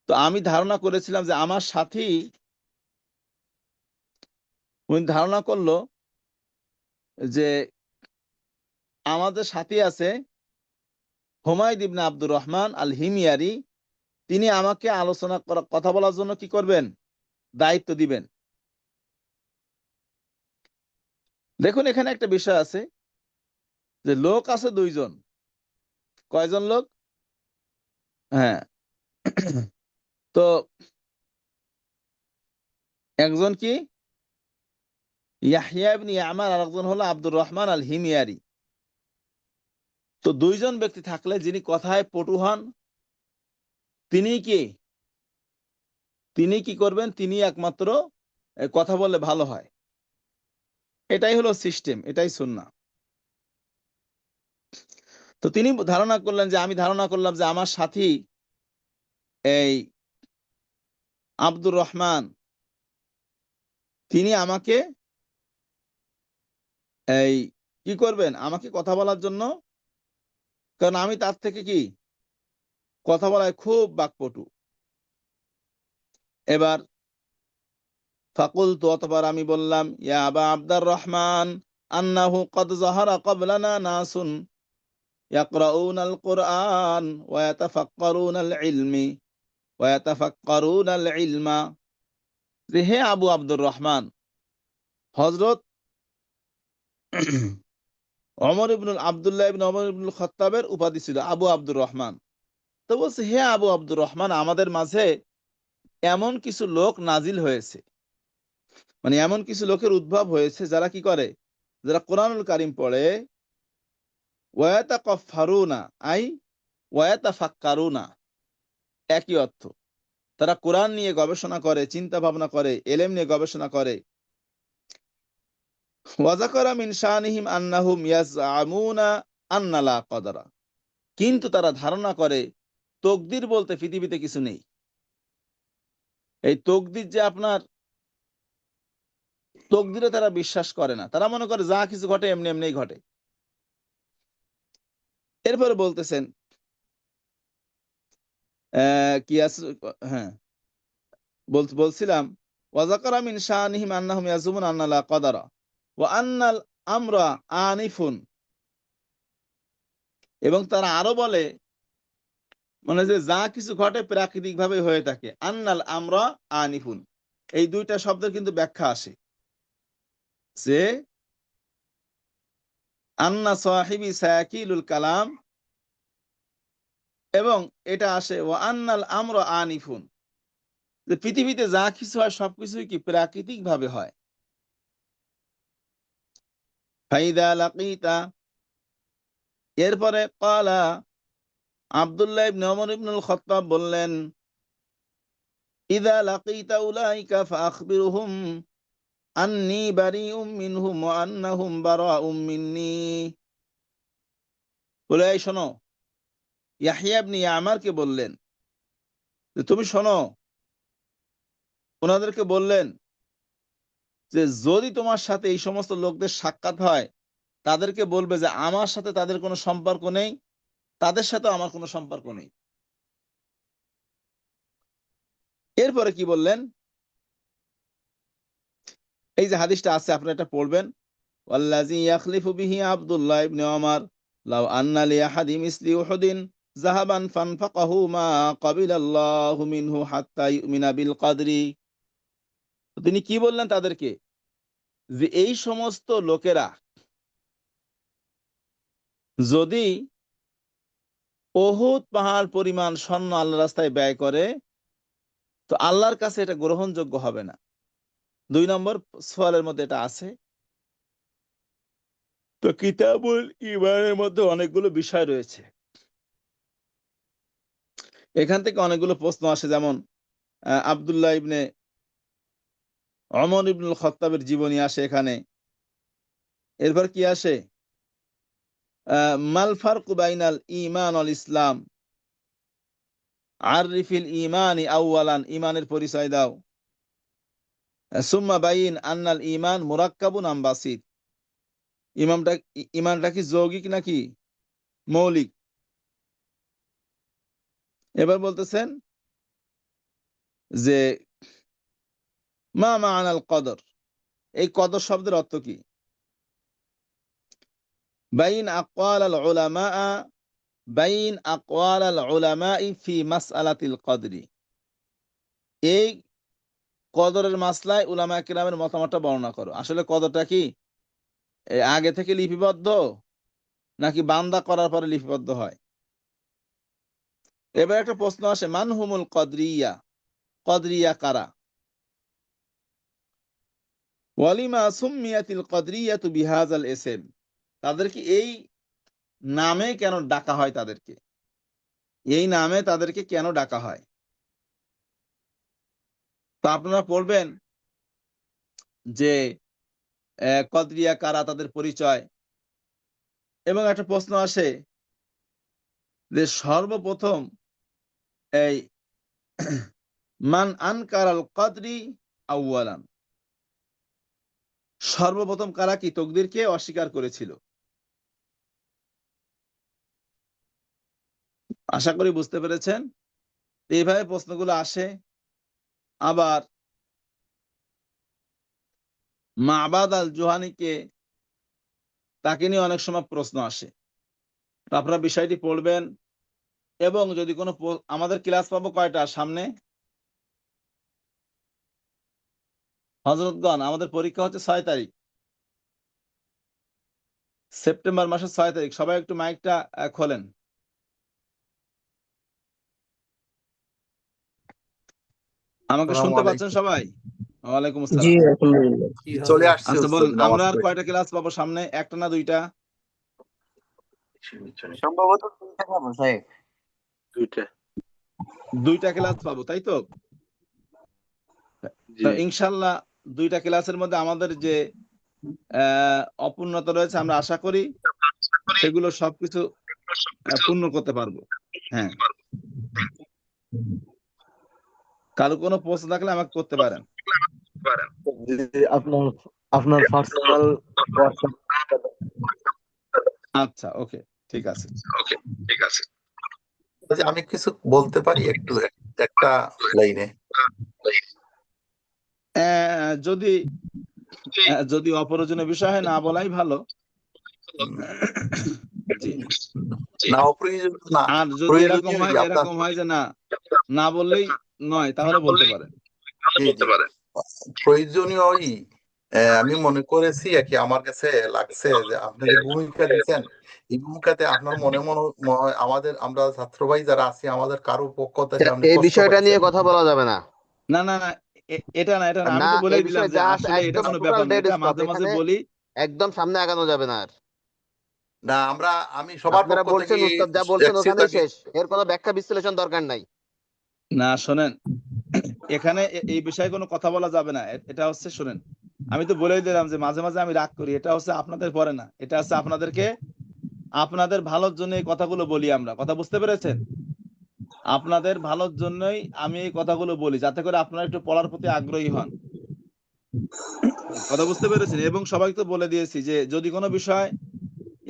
তো আমি ধারণা করেছিলাম যে আমার সাথী, উনি ধারণা করলো যে আমাদের সাথী আছে হুমায়দ ইবনে আব্দুর রহমান আল হিময়ারি, তিনি আমাকে আলোচনা করা, কথা বলার জন্য কি করবেন? দায়িত্ব দিবেন। দেখুন এখানে একটা বিষয় আছে যে লোক আছে দুইজন। কয়জন লোক? হ্যাঁ, তো একজন কি ইয়াহইয়া ইবনে ইয়ামার, আর একজন হলো আব্দুর রহমান আল হিময়ারি। তো দুইজন ব্যক্তি থাকলে যিনি কথায় পটু হন তিনি কি করবেন? তিনি একমাত্র কথা বললে ভালো হয়। এটাই হলো সিস্টেম, এটাই সুন্নাহ। তো তিনি ধারণা করলেন যে আমি ধারণা করলাম যে আমার সাথী এই আব্দুর রহমান তিনি আমাকে এই কি করবেন? আমাকে কথা বলার জন্য, কারণ আমি তার থেকে কি কথা বলায় খুব বাকপটু। এবার ফাকুলতু, অতঃপর আমি বললাম ইয়া আবা আব্দুর রহমান আন্নাহু ক্বাদ যাহারা ক্বাবলানা নাসুন ইয়াকরাউনাল কুরআন ওয়া ইয়াতাফাক্কারুনাল ইলমা, যে হে আবু আব্দুর রহমান, হযরত আব্দুল্লাহ ইবনে ওমর ইবনুল খাত্তাবের উপাধি ছিল আবু আব্দুর রহমান। তো বলছে হে আবু আব্দুর রহমান, আমাদের মাঝে এমন কিছু লোক নাজিল হয়েছে, মানে এমন কিছু লোকের উদ্ভব হয়েছে যারা কি করে? যারা কোরআনুল কারীম পড়ে, ওয়ায়াতাকাফফারুনা আই ওয়ায়াতাফাক্কারুনা, একই অর্থ। তারা কোরআন নিয়ে গবেষণা করে, চিন্তা ভাবনা করে, এলেম নিয়ে গবেষণা করে। ওয়াযাকারা মিন শানিহিম আন্নাহুম ইয়াজআমুনা আন্না লা কদরা, কিন্তু তারা ধারণা করে তকদির বলতে পৃথিবীতে কিছু নেই। এই তকদির যে আপনার, তকদিরে তারা বিশ্বাস করে না। তারা মনে করে যা কিছু ঘটে এমনি এমনি ঘটে। এরপরে বলতেছেন কি আছে, হ্যাঁ বলছিলাম ওয়াযাকারা মিন শানিহিম আন্নাহুম ইয়াজুমুনা আন্না লা কদরা ওয়া আন্নাল আমরা আনিফুন, এবং তারা আরো বলে মানে যে যা কিছু ঘটে প্রাকৃতিক ভাবে হয়ে থাকে। আন্নাল আমরা আনিফুন, এই দুইটা শব্দের কিন্তু ব্যাখ্যা আসে যে আন্না সাহিবি সাকিলুল কালাম, এবং এটা আসে ওয়া আন্নাল আমরা আনিফুন, যে পৃথিবীতে যা কিছু হয় সবকিছুই কি প্রাকৃতিক ভাবে হয়। ফাইদা লাকিতা, এরপরে ক্বালা আব্দুল্লাহ ইবনে ওমর ইবনুল খাত্তাব বললেন ইযা লাকিতা উলাইকা ফাআখবিরহুম আন্নী বারিউম মিনহুম ওয়া আন্নাহুম বারাউম মিন্নী, বলে এই শোনো, ইয়াহইয়া ইবনে ইয়ামারকে বললেন যে তুমি শোনো, ওনাদেরকে বললেন যে যদি তোমার সাথে এই সমস্ত লোকদের সাক্ষাৎ হয় তাদেরকে বলবে যে আমার সাথে তাদের কোনো সম্পর্ক নেই, তাদের সাথে আমার কোনো সম্পর্ক নেই। এরপরে কি বললেন, এই যে হাদিসটা আছে আপনারা এটা পড়বেন, ওয়াল্লাযী ইয়াখলিফু বিহি আব্দুল্লাহ ইবনে ওমর লাউ আন্না লি আহাদি মিসলি উহুদিন যাহাবান ফানফাকাহু মা ক্বাবিলাল্লাহু মিনহু হাত্তা ইউমিনা বিল কদরি। তিনি কি বললেন তাদেরকে, যে এই সমস্ত লোকেরা যদি উহুদ পাহাড় পরিমাণ স্বর্ণ আল্লাহর রাস্তায় ব্যয় করে তো আল্লাহর কাছে এটা গ্রহণযোগ্য হবে না। 2 নম্বর সোয়ালের মধ্যে এটা আছে। তো কিতাবুল ঈমানের মধ্যে অনেকগুলো বিষয় রয়েছে, এখান থেকে অনেকগুলো প্রশ্ন আসে, যেমন আব্দুল্লাহ ইবনে ওমর ইবনুল খাত্তাবের জীবনী আসে এখানে। এরপর কি আসে, মাল ফারকু বাইনাল ঈমান ওয়াল ইসলাম, আররিফিল ঈমানি আউওয়ালান, ঈমানের পরিচয় দাও। সুম্মা বাইন আন্নাল ঈমান মুরাক্কাবুন আম বাসিত, ঈমানটা কি যৌগিক নাকি মৌলিক। এবার বলতেছেন যে মা মা'নাল কদর, এই কদর শব্দের অর্থ কি। বাইন আকওয়াল আল উলামাই ফি মাসআলাতিল কদরি, এই কদরের মাসলায় উলামা কিরামের মতামতটা বর্ণনা করো। আসলে কদরটা কি আগে থেকে লিপিবদ্ধ নাকি বান্দা করার পরে লিপিবদ্ধ হয়। এবার একটা প্রশ্ন আসে, মান হুমুল কদরিয়া, কদরিয়া কারা, ওয়ালিমা সুম্মিয়াতিল কদরিয়াতু বিহাযাল ইসম, তাদেরকে এই নামে কেন ডাকা হয়, তাদেরকে এই নামে তাদেরকে কেন ডাকা হয়। তো আপনারা পড়বেন যে কদরিয়া কারা, তাদের পরিচয়। এবং একটা প্রশ্ন আসে যে সর্বপ্রথম এই মান আনকারাল কদরি আউয়ালান, সর্বপ্রথম কারা কি তকদিরকে অস্বীকার করেছিল। আশা করি বুঝতে পেরেছেন। এইভাবে প্রশ্নগুলো আসে। আবার মাবাদ আল জুহানিকে, তাকে নিয়ে অনেক সময় প্রশ্ন আসে। আপনারা বিষয়টি পড়বেন। এবং যদি কোনো আমাদের ক্লাস পাবো কয়টা সামনে, হযরতগণ আমাদের পরীক্ষা হচ্ছে 6 তারিখ, সেপ্টেম্বর মাসের 6 তারিখ। সবাই একটু মাইকটা খোলেন। আমাকে
আসসালামু
শুনতে পাচ্ছেন
আলাইকুম।
সবাই? ওয়ালাইকুম
জি
আসসালাম।
আলহামদুলিল্লাহ।
জি
চলে
হজরত।
আসছে
আচ্ছা
উস্তাদ,
বলেন,
নামাজ
আমরা আর
পড়ে।
কয়টা ক্লাস পাবো সামনে, একটা না দুইটা?
সম্ভবত দুইটা পাবো সাহেব।
দুইটা ক্লাস পাবো, তাই তো? তো ইনশাল্লাহ দুইটা ক্লাসের মধ্যে আমাদের যে অপূর্ণতা রয়েছে আমরা আশা করি সেগুলো সবকিছু পূর্ণ করতে পারবো। হ্যাঁ, কারো কোনো প্রশ্ন থাকলে আমাকে করতে পারেন।
আপনার আপনার পার্সোনাল হোয়াটসঅ্যাপ।
আচ্ছা, ওকে, ঠিক আছে।
যে আমি কিছু বলতে পারি একটু, একটা লাইনে।
যদি যদি অপ্রয়োজনীয় বিষয় হয় না বলাই ভালো। জি।
না অপ্রয়োজন না,
আর যদি এরকম
প্রয়োজনীয়
হয়
আপনার।
যে না না বললেই নয়, তাহলে বলতে পারেন।
জি, জি। প্রয়োজনীয়ই আমি মনে করেছি আর কি, আমার কাছে লাগছে যে আপনি যে ভূমিকা দিচ্ছেন, এই ভূমিকাতে আপনার মনে মনে আমাদের আমরা ছাত্র ভাই যারা আছি আমাদের কারো পক্ষ থেকে আপনি
এই
কষ্ট
বিষয়টা নিয়ে
পাইছেন।
কথা বলা যাবে না।
না না না, এটা না, এটা না, আমি
না,
তো
এই
বলেই দিলাম
বিষয়ে
যে
যা আছে
আসলে এটা
একদম
কোনো
টোটাল
ব্যাপার না,
ডেড
এটা
স্টপ।
মাঝে মাঝে
এখানে
বলি।
একদম সামনে আগানো যাবে না আর।
না আমি সবার
আপনারা
পক্ষ থেকে
বলছেন, উস্তাদ যা বলছেন
দেখছি
ওখানেই
তাকে।
শেষ, এর কোনো ব্যাখ্যা বিশ্লেষণ দরকার নাই।
না শোনেন, এখানে এই বিষয়ে কোনো কথা বলা যাবে না। এটা হচ্ছে, শোনেন, আমি তো বলেই দিলাম যে মাঝে মাঝে আমি রাগ করি, এটা হচ্ছে আপনাদের পরে না, এটা হচ্ছে আপনাদেরকে আপনাদের ভালোর জন্য এই কথাগুলো বলি আমরা। কথা বুঝতে পেরেছেন? আপনাদের ভালোর জন্যই আমি এই কথাগুলো বলি, যাতে করে আপনারা একটু পড়ার প্রতি আগ্রহী হন। কথা বুঝতে পেরেছেন? এবং সবাইকে তো বলে দিয়েছি যে যদি কোনো বিষয়,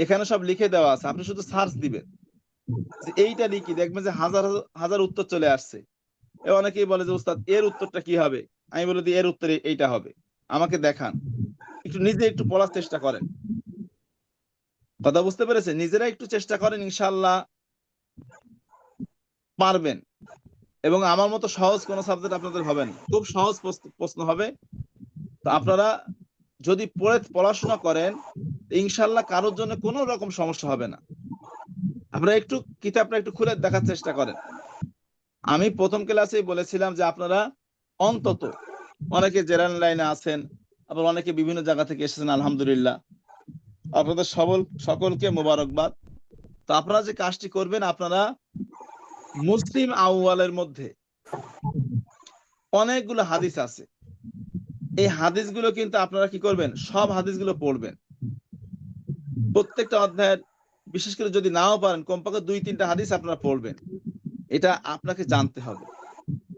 এখানে সব লিখে দেওয়া আছে, আপনি শুধু সার্চ দিবেন যে এইটা লিখি, দেখবেন যে হাজার হাজার উত্তর চলে আসছে। অনেকেই বলে যে উস্তাদ এর উত্তরটা কি হবে, আমি বলে দিই এর উত্তর এইটা হবে, আমাকে দেখান। একটু নিজে একটু পড়ার চেষ্টা করেন। কথা বুঝতে পেরেছেন? নিজেরা একটু চেষ্টা করেন, ইনশাআল্লাহ পারবেন। এবং আমার মতো সহজ কোনো সাবজেক্ট আপনাদের হবে না, খুব সহজ প্রশ্ন হবে। তো আপনারা যদি পড়াশোনা করেন, ইনশাআল্লাহ কারোর জন্য কোনো রকম সমস্যা হবে না। আপনারা একটু কিতাবটা একটু খুলে দেখার চেষ্টা করেন। আমি প্রথম ক্লাসেই বলেছিলাম যে আপনারা অন্তত, অনেকে জেনারেল লাইনে আছেন, আবার অনেকে বিভিন্ন জায়গা থেকে এসেছেন, আলহামদুলিল্লাহ, আপনাদের সকলকে মোবারকবাদ। তো আপনারা যে কাজটি করবেন, আপনারা মুসলিম আউয়ালের মধ্যে অনেকগুলো হাদিস আছে, এই হাদিসগুলো কিন্তু আপনারা কি করবেন, সব হাদিসগুলো পড়বেন। প্রত্যেকটা অধ্যায়ের, বিশেষ করে যদি নাও পারেন, কমপক্ষে 2-3টা হাদিস আপনারা পড়বেন। এটা আপনাকে জানতে হবে।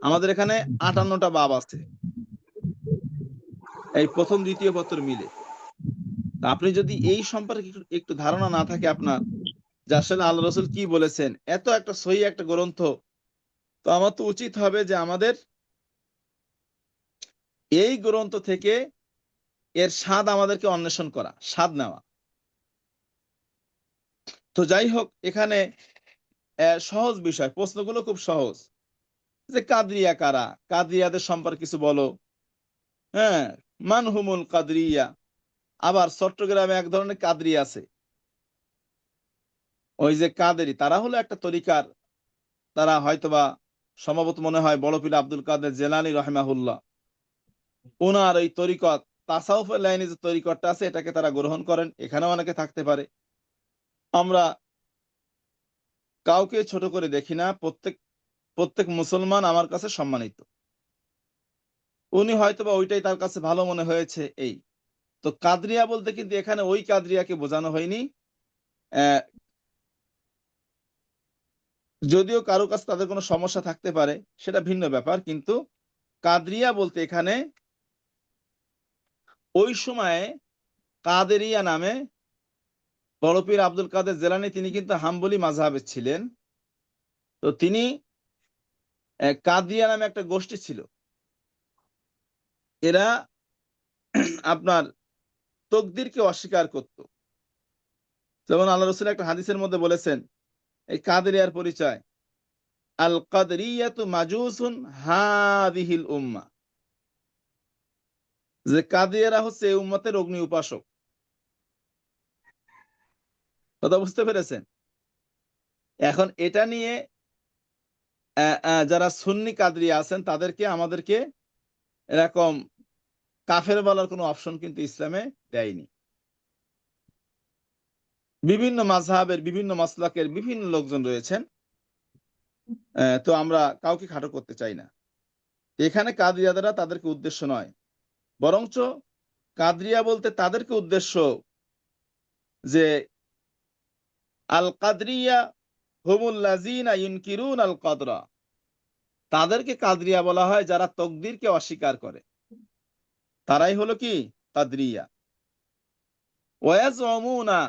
আমাদের এখানে 58টা বাব আছে, এই প্রথম দ্বিতীয় পত্র মিলে। তা আপনি যদি এই সম্পর্কে একটু ধারণা না থাকে আপনার, যে আসলে আল্লাহ রাসূল কি বলেছেন, এত একটা সহিহ একটা গ্রন্থ, তো আমার তো উচিত হবে যে আমাদের এই গ্রন্থ থেকে এর স্বাদ আমাদেরকে অন্বেষণ করা, স্বাদ নেওয়া। তো যাই হোক, এখানে সহজ বিষয়, প্রশ্নগুলো খুব সহজ। যে কাদরিয়া কারা, কাদরিয়াদের সম্পর্কে কিছু বলো। হ্যাঁ, মানহুমুল কাদরিয়া। আবার চট্টগ্রামে এক ধরনের কাদরি আছে, ওই যে কাদেরি, তারা হলো একটা তরিকার, তারা হয়তোবা সম্ভবত মনে হয় বড় পীর আব্দুল কাদের জেলানী রহিমাহুল্লাহ, ওনার এই তরিকত, তাসাউফের লাইনে যে তরিকতটা আছে, এটাকে তারা গ্রহণ করেন। এখানেও অনেকে থাকতে পারে। আমরা কাউকে ছোট করে দেখি না, প্রত্যেক মুসলমান আমার কাছে সম্মানিত। উনি হয়তোবা ওইটাই তার কাছে ভালো মনে হয়েছে, এই। তো কাদরিয়া বলতে কিন্তু এখানে ওই কাদরিয়াকে বোঝানো হয়নি। আহ, যদিও কারো কাছে তাদের কোনো সমস্যা থাকতে পারে, সেটা ভিন্ন ব্যাপার, কিন্তু কাদরিয়া বলতে এখানে ওই সময়ে কাদেরিয়া নামে, বড় পীর আব্দুল কাদের জেলানী, তিনি কিন্তু হাম্বলি মাযহাবের ছিলেন। তো তিনি, কাদরিয়া নামে একটা গোষ্ঠী ছিল, এরা আপনার তকদিরকে অস্বীকার করত। যেমন আল্লাহ রাসূল একটা হাদিসের মধ্যে বলেছেন, এই কাদেরিয়ার পরিচয়, আল কাদরিয়াতু মাজুসুন হাদিহিল উম্মাহ, যে কাদিয়ারা হচ্ছে এই উম্মতের অগ্নি উপাসক। কথা বুঝতে পেরেছেন? এখন এটা নিয়ে যারা সুন্নি কাদরিয়া আছেন, তাদেরকে আমাদেরকে এরকম কাফের বলার কোনো অপশন কিন্তু ইসলামে দেয়নি। বিভিন্ন মাযহাবের, বিভিন্ন মাসলাকের বিভিন্ন লোকজন রয়েছেন, তো আমরা কাউকে খাটো করতে চাই না। এখানে কাদরিয়া দ্বারা তাদেরকে উদ্দেশ্য নয়, বরঞ্চ কাদরিয়া বলতে তাদেরকে উদ্দেশ্য, যে আল কাদরিয়া হুমুল্লাযীনা ইনকিরুন আল কদরা, তাদেরকে কাদরিয়া বলা হয় যারা তকদিরকে অস্বীকার করে, তারাই হলো কি কাদরিয়া। ওয়ায়াজউমুনা,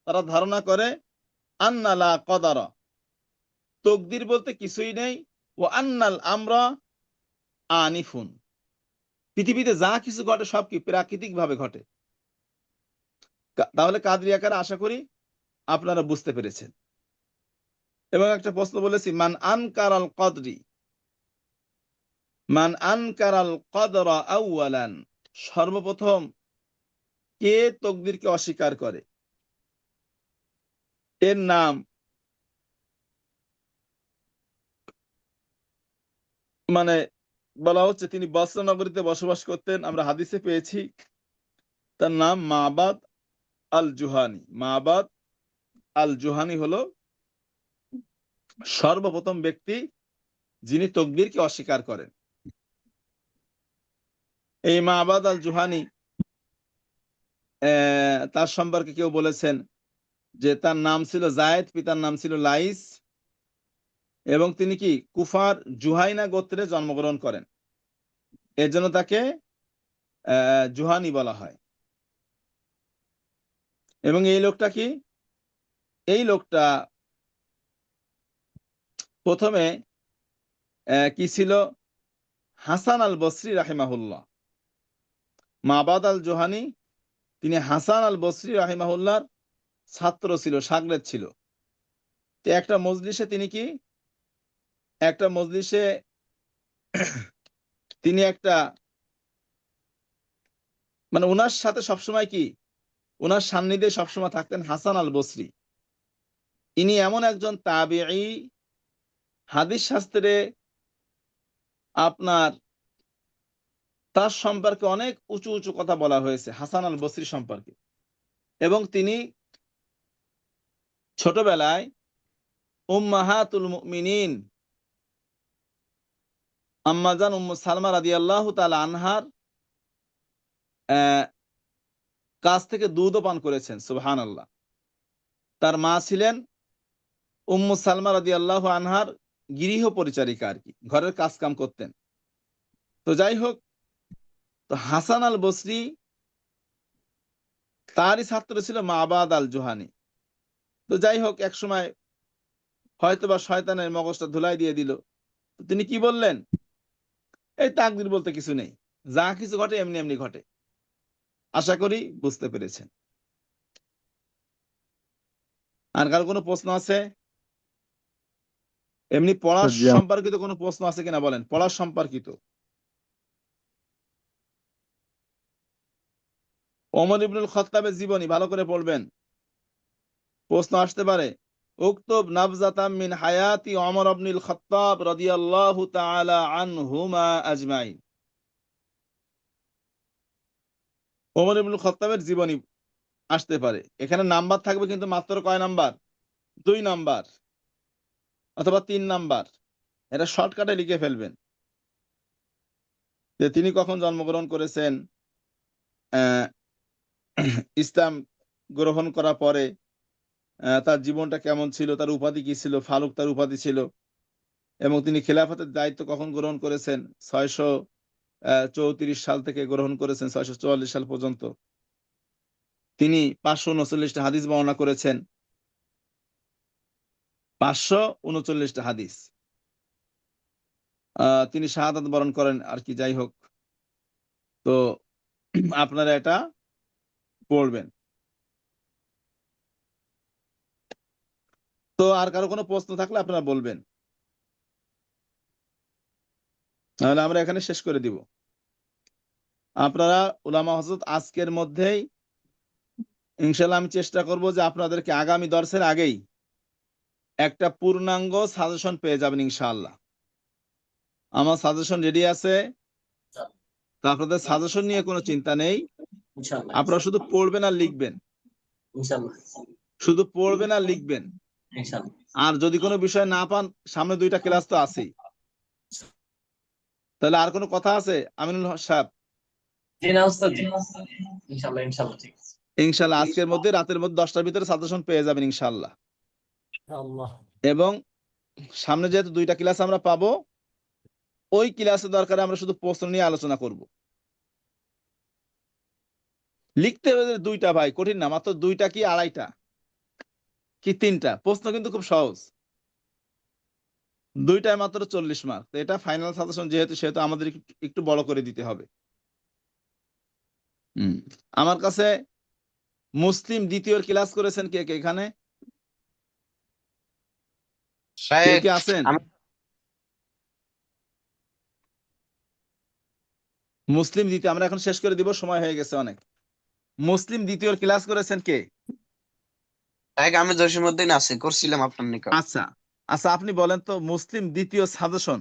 তারা ধারণা করে, আন্না লা কদারা, তকদির বলতে কিছুই নেই, ও আন্নাল আমরা আনিফুন, পৃথিবীতে যা কিছু ঘটে সব কি প্রাকৃতিক ভাবে ঘটে। তাহলে কাদরিয়া কারা, আশা করি আপনারা বুঝতে পেরেছেন। এবং একটা প্রশ্ন বলেছি, মান আনকারাল কদরি, মান আনকারাল কদরা আউয়ালান, সর্বপ্রথম কে তকদিরকে অস্বীকার করে, এর নাম, মানে বলা হচ্ছে তিনি বসরা নগরীতে বসবাস করতেন, আমরা হাদিসে পেয়েছি। তার নাম মাবাদ আল জুহানি। মাবাদ আল জুহানি হলো সর্বপ্রথম ব্যক্তি যিনি তকদিরকে অস্বীকার করেন। এই মাবাদ আল জুহানি তার সম্পর্কে কেউ বলেছেন যে তার নাম ছিল জায়েদ, পিতার নাম ছিল লাইস, এবং তিনি কি কুফার জুহাইনা গোত্রে জন্মগ্রহণ করেন, এর জন্য তাকে জুহানি বলা হয়। এবং এই লোকটা কি, এই লোকটা প্রথমে কি ছিল, হাসান আল বসরি রাহিমাহুল্লাহ, মাবাদ আল জোহানি, তিনি হাসান আল বসরি রাহিমাহুল্লাহর ছাত্র ছিল, শাগরেদ ছিল। তো একটা মজলিসে তিনি কি, একটা মজলিসে তিনি একটা, মানে ওনার সাথে সবসময় কি, ওনার সান্নিধ্যে সবসময় থাকতেন হাসান আল বসরি। ইনি এমন একজন তাবিঈ, হাদিস শাস্ত্রে আপনার তার সম্পর্কে অনেক উঁচু উঁচু কথা বলা হয়েছে হাসান আল বসরি সম্পর্কে। এবং তিনি ছোটবেলায় উম্মাহাতুল মুমিনিন আম্মাজান উম্মু সালমা রাদিয়াল্লাহু তাআলা আনহার কাছ থেকে দুধও পান করেছেন, সুবহানাল্লাহ। তার মা ছিলেন উম্মু সালমা রাদিয়াল্লাহু আনহার গৃহ পরিচারিকা, আর কি ঘরের কাজ কাম করতেন। তো যাই হোক, তো হাসান আল বসরি তারই ছাত্র ছিল মাবাদ আল জোহানি। তো যাই হোক, এক সময় হয়তোবা শয়তানের মগজটা ধুলাই দিয়ে দিল। তিনি কি বললেন, এই তাকদীর বলতে কিছু নেই, যা কিছু ঘটে এমনি এমনি ঘটে। আশা করি বুঝতে পেরেছেন। আর কার কোনো প্রশ্ন আছে? এমনি পড়ার
জি,
সম্পর্কিত কোনো প্রশ্ন আছে কিনা বলেন, পড়ার সম্পর্কিত। ওমর ইবনুল খাত্তাবের জীবনী ভালো করে পড়বেন, প্রশ্ন আসতে পারে। উকতুব নাবযাতাম মিন হায়াতি ওমর ইবনুল খাত্তাব রাদিয়াল্লাহু তাআলা আনহুমা আজমাইন। ওমর ইবনুল খাত্তাবের জীবনী আসতে পারে, এখানে নাম্বার থাকবে কিন্তু মাত্র কয় নাম্বার? 2 নাম্বার অথবা 3 নাম্বার। এটা শর্টকাটে লিখে ফেলবেন যে তিনি কখন জন্মগ্রহণ করেছেন, আহ, ইসলাম গ্রহণ করার পরে তার জীবনটা কেমন ছিল, তার উপাধি কি ছিল, ফারুক তার উপাধি ছিল, এবং তিনি খেলাফতের দায়িত্ব কখন গ্রহণ করেছেন, 634 সাল থেকে গ্রহণ করেছেন 644 সাল পর্যন্ত। তিনি 539টা হাদিস বর্ণনা করেছেন, 539টা হাদিস। তিনি শাহাদাত বরণ করেন, আর কি। যাই হোক, তো আপনারা এটা পড়বেন। তো আর কারো কোনো প্রশ্ন থাকলে আপনারা বলবেন, তাহলে আমরা এখানে শেষ করে দিব। আপনারা উলামা হযরত আজকের মধ্যেই ইনশাআল্লাহ আমি চেষ্টা করব যে আপনাদেরকে আগামী দর্সের আগেই একটা পূর্ণাঙ্গ সাজেশন পেয়ে যাবেন ইনশাআল্লাহ। আমার সাজেশন রেডি আছে, তো আপনাদের সাজেশন নিয়ে কোনো চিন্তা নেই।
ইনশাআল্লাহ
আপনারা শুধু পড়বেন আর লিখবেন,
ইনশাআল্লাহ
শুধু পড়বেন আর লিখবেন।
ইনশাআল্লাহ।
আর যদি কোনো বিষয় না পান, সামনে 2টা ক্লাস তো আছেই। তাহলে আর কোনো কথা আছে আমিনুল হক সাহেব?
জি না উস্তাদ, জি ইনশাআল্লাহ ইনশাআল্লাহ ঠিক আছে।
ইনশাআল্লাহ আজকের মধ্যে, রাতের মধ্যে 10টার ভিতরে সাজেশন পেয়ে যাবেন ইনশাআল্লাহ।
আল্লাহ।
এবং সামনে যেহেতু 2টা ক্লাস আমরা পাবো, ওই ক্লাসে দরকারে আমরা শুধু প্রশ্ন নিয়ে আলোচনা করব। লিখতে হবে 2টা, ভাই কঠিন না, মাত্র 2টা কি 2.5টা কি 3টা প্রশ্ন, কিন্তু খুব সহজ। 2টায় মাত্র 40 মার্ক। তো এটা ফাইনাল সাজেশন যেহেতু, সেহেতু আমাদের একটু বড় করে দিতে হবে। আমার কাছে মুসলিম দ্বিতীয় ক্লাস করেছেন কে কে এখানে? কেউ
শায়েখ
কি আছেন?
আমি
মুসলিম দ্বিতীয় আমরা এখন শেষ করে দিব, সময় হয়ে গেছে অনেক। মুসলিম দ্বিতীয় ক্লাস করেছেন কে?
শায়েখ আমি জসিমউদ্দিন আছি, করছিলাম আপনার নিকট।
আচ্ছা আচ্ছা, আপনি বলেন তো মুসলিম দ্বিতীয় সাজেশন,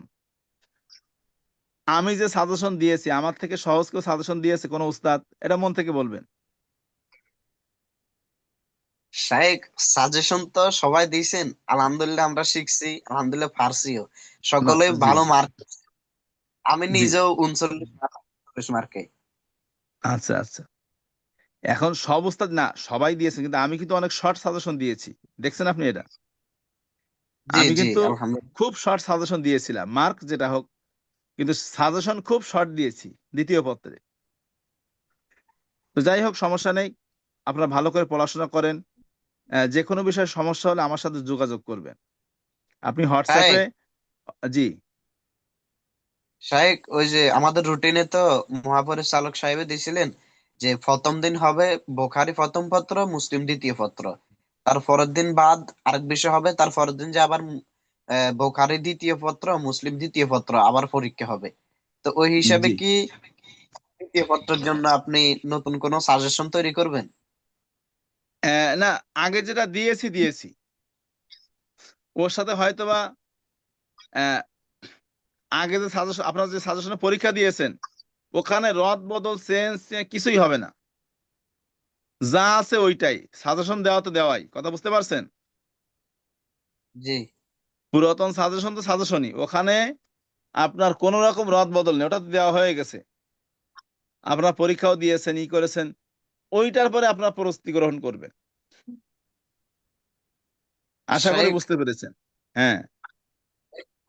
আমি যে সাজেশন দিয়েছি, আমার থেকে সহজ কেউ সাজেশন দিয়েছে কোন উস্তাদ? এটা মন থেকে বলবেন।
শায়েখ সাজেশন তো সবাই দিয়েছেন, আলহামদুলিল্লাহ আমরা শিখছি, আলহামদুলিল্লাহ ফার্সিও সকলে
জি
ভালো মার্ক। আমি
জি,
নিজেও 39 মার্কে।
আচ্ছা আচ্ছা। এখন সব উস্তাদ না, সবাই দিয়েছে, কিন্তু আমি কিন্তু অনেক শর্ট সাজেশন দিয়েছি। দেখছেন আপনি এটা?
জি
আমি
জি
কিন্তু
আলহামদুলিল্লাহ।
খুব শর্ট সাজেশন দিয়েছিলাম, মার্ক যেটা হোক, কিন্তু সাজেশন খুব শর্ট দিয়েছি দ্বিতীয় পত্রে। তো যাই হোক, সমস্যা নেই, আপনারা ভালো করে পড়াশোনা করেন। যে কোনো বিষয়ে সমস্যা হলে আমার সাথে যোগাযোগ করবেন। আপনি হোয়াটসঅ্যাপে।
শাহেক
জি।
শাহেক ওই যে আমাদের রুটিনে তো মহাপরিচালক সাহেব দিয়েছিলেন যে প্রথম দিন হবে বুখারী প্রথম পত্র, মুসলিম দ্বিতীয় পত্র, তার পরের দিন বাদ আরেক বিষয় হবে, তার পরের দিন যে আবার বুখারী দ্বিতীয় পত্র, মুসলিম দ্বিতীয় পত্র আবার পরীক্ষা হবে। তো ওই হিসাবে
জি।
কি দ্বিতীয় পত্রের জন্য আপনি নতুন কোনো সাজেশন তৈরি করবেন?
না, আগে যেটা দিয়েছি দিয়েছি, ওর সাথে হয়তোবা আহ, আগে যে সাজেশন, আপনারা যে সাজেশনে পরীক্ষা দিয়েছেন, ওখানে রদ বদল চেঞ্জ কিছুই হবে না, যা আছে ওইটাই। সাজেশন দেওয়া তো দেওয়াই, কথা বুঝতে পারছেন?
জি।
পুরাতন সাজেশন তো সাজেশনই, ওখানে আপনার কোন রকম রদ বদল নেই, ওটা তো দেওয়া হয়ে গেছে। আপনারা পরীক্ষাও দিয়েছেন, ই করেছেন, ওইটার পরে আপনারা প্রস্তুতি গ্রহণ করবেন। আশা করি
শাহেক
বুঝতে পেরেছেন। হ্যাঁ।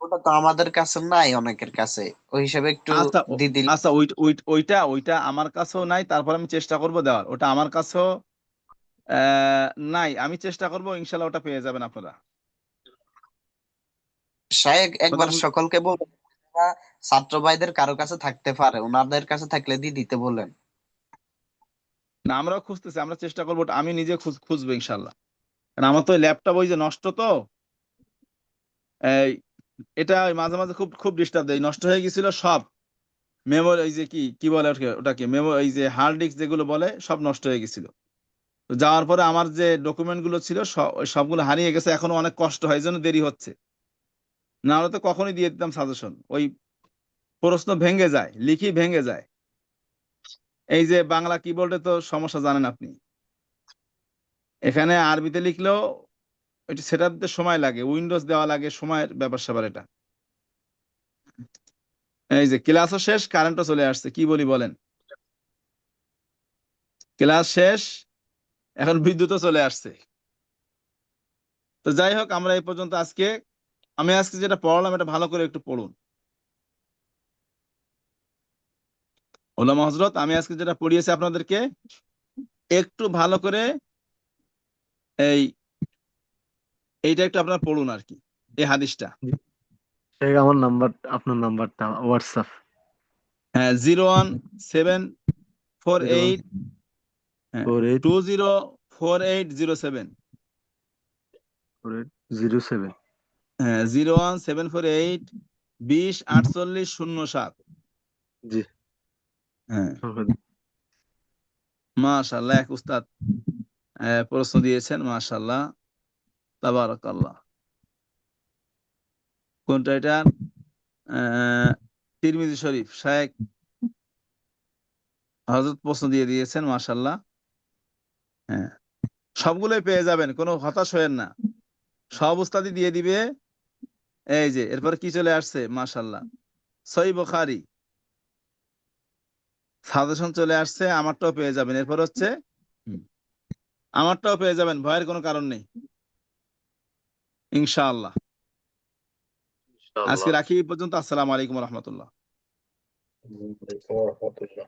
ওটা তো আমাদের কাছে নাই, অনেকের কাছে, ওই হিসাবে একটু
আচ্ছা
দিয়ে দিলে।
আচ্ছা, ওইটা ওইটা আমার কাছেও নাই, তারপর আমি চেষ্টা করব দেওয়ার। ওটা আমার কাছেও নাই, আমি চেষ্টা করব, ইনশাল্লাহ ওটা পেয়ে যাবেন আপনারা।
শাহেক
কথা
একবার সকলকে বলুন, ছাত্র ভাইদের কারো কাছে থাকতে পারে, ওনাদের কাছে থাকলে দিয়ে দিতে বলেন।
না, আমরাও খুঁজতেছি, আমরা চেষ্টা করবো, ওটা আমি নিজে খুঁজবো ইনশাল্লাহ। কারণ আমার তো ল্যাপটপ ওই যে নষ্ট, তো এই এটা ওই মাঝে মাঝে খুব খুব ডিস্টার্ব দেয়, নষ্ট হয়ে গেছিল সব। মেমোরি, এই যে কি কি বলে ওটাকে মেমোরি, এই যে হার্ড ডিস্ক যেগুলো বলে, সব নষ্ট হয়ে গেছিল। তো যাওয়ার পরে আমার যে ডকুমেন্ট গুলো ছিল সবগুলো হারিয়ে গেছে, এখনো অনেক কষ্ট হয়, এই জন্য দেরি হচ্ছে। না হলে তো কখনই দিয়ে দিতাম সাজেশন। ওই প্রশ্ন ভেঙে যায়, লিখি ভেঙে যায়। এই যে বাংলা কিবোর্ডে তো সমস্যা জানেন আপনি, এখানে আরবিতে লিখলেও এটা সেট আপ দিতে সময় লাগে, উইন্ডোজ দেওয়া লাগে, সময়ের ব্যাপার স্যাপার এটা। এই যে ক্লাসও শেষ, কারেন্টও চলে আসছে, কি বলি বলেন? ক্লাস শেষ, এখন বিদ্যুৎও চলে আসছে। তো যাই হোক, আমরা এই পর্যন্ত আজকে, আমি আজকে যেটা পড়ালাম এটা ভালো করে একটু পড়ুন। ওলামা হযরত, আমি আজকে যেটা পড়িয়েছি আপনাদেরকে, একটু ভালো করে এই এইটা একটু আপনারা পড়ুন আর কি, এই হাদিসটা।
শেখ, আমার নাম্বার, আপনার নাম্বারটা হোয়াটসঅ্যাপ।
হ্যাঁ, 01748, হ্যাঁ,
014848070।
204807, হ্যাঁ, 01748 20 4807।
জি।
হ্যাঁ, মাশাআল্লাহ, এক উস্তাদ প্রশ্ন দিয়েছেন, মাশাআল্লাহ, তাবারাকাল্লাহ। কোনটা এটা? তিরমিজি শরীফ, শায়েখ হযরত প্রশ্ন দিয়ে দিয়েছেন, মাশাআল্লাহ। হ্যাঁ, সবগুলোই পেয়ে যাবেন, কোনো হতাশ হয়েন না, সব উস্তাদই দিয়ে দিবে। এই যে এরপর কি চলে আসছে, মাশাআল্লাহ, সহিহ বুখারী সাজেশন চলে আসছে, আমারটাও পেয়ে যাবেন। এরপর হচ্ছে আমারটাও পেয়ে যাবেন, ভয়ের কোনো কারণ নেই ইনশাআল্লাহ। আজকে
ইনশাআল্লাহ।
রাখি এই পর্যন্ত। আসসালামু আলাইকুম রহমতুল্লাহ।
ওয়া রাহমাতুল্লাহ।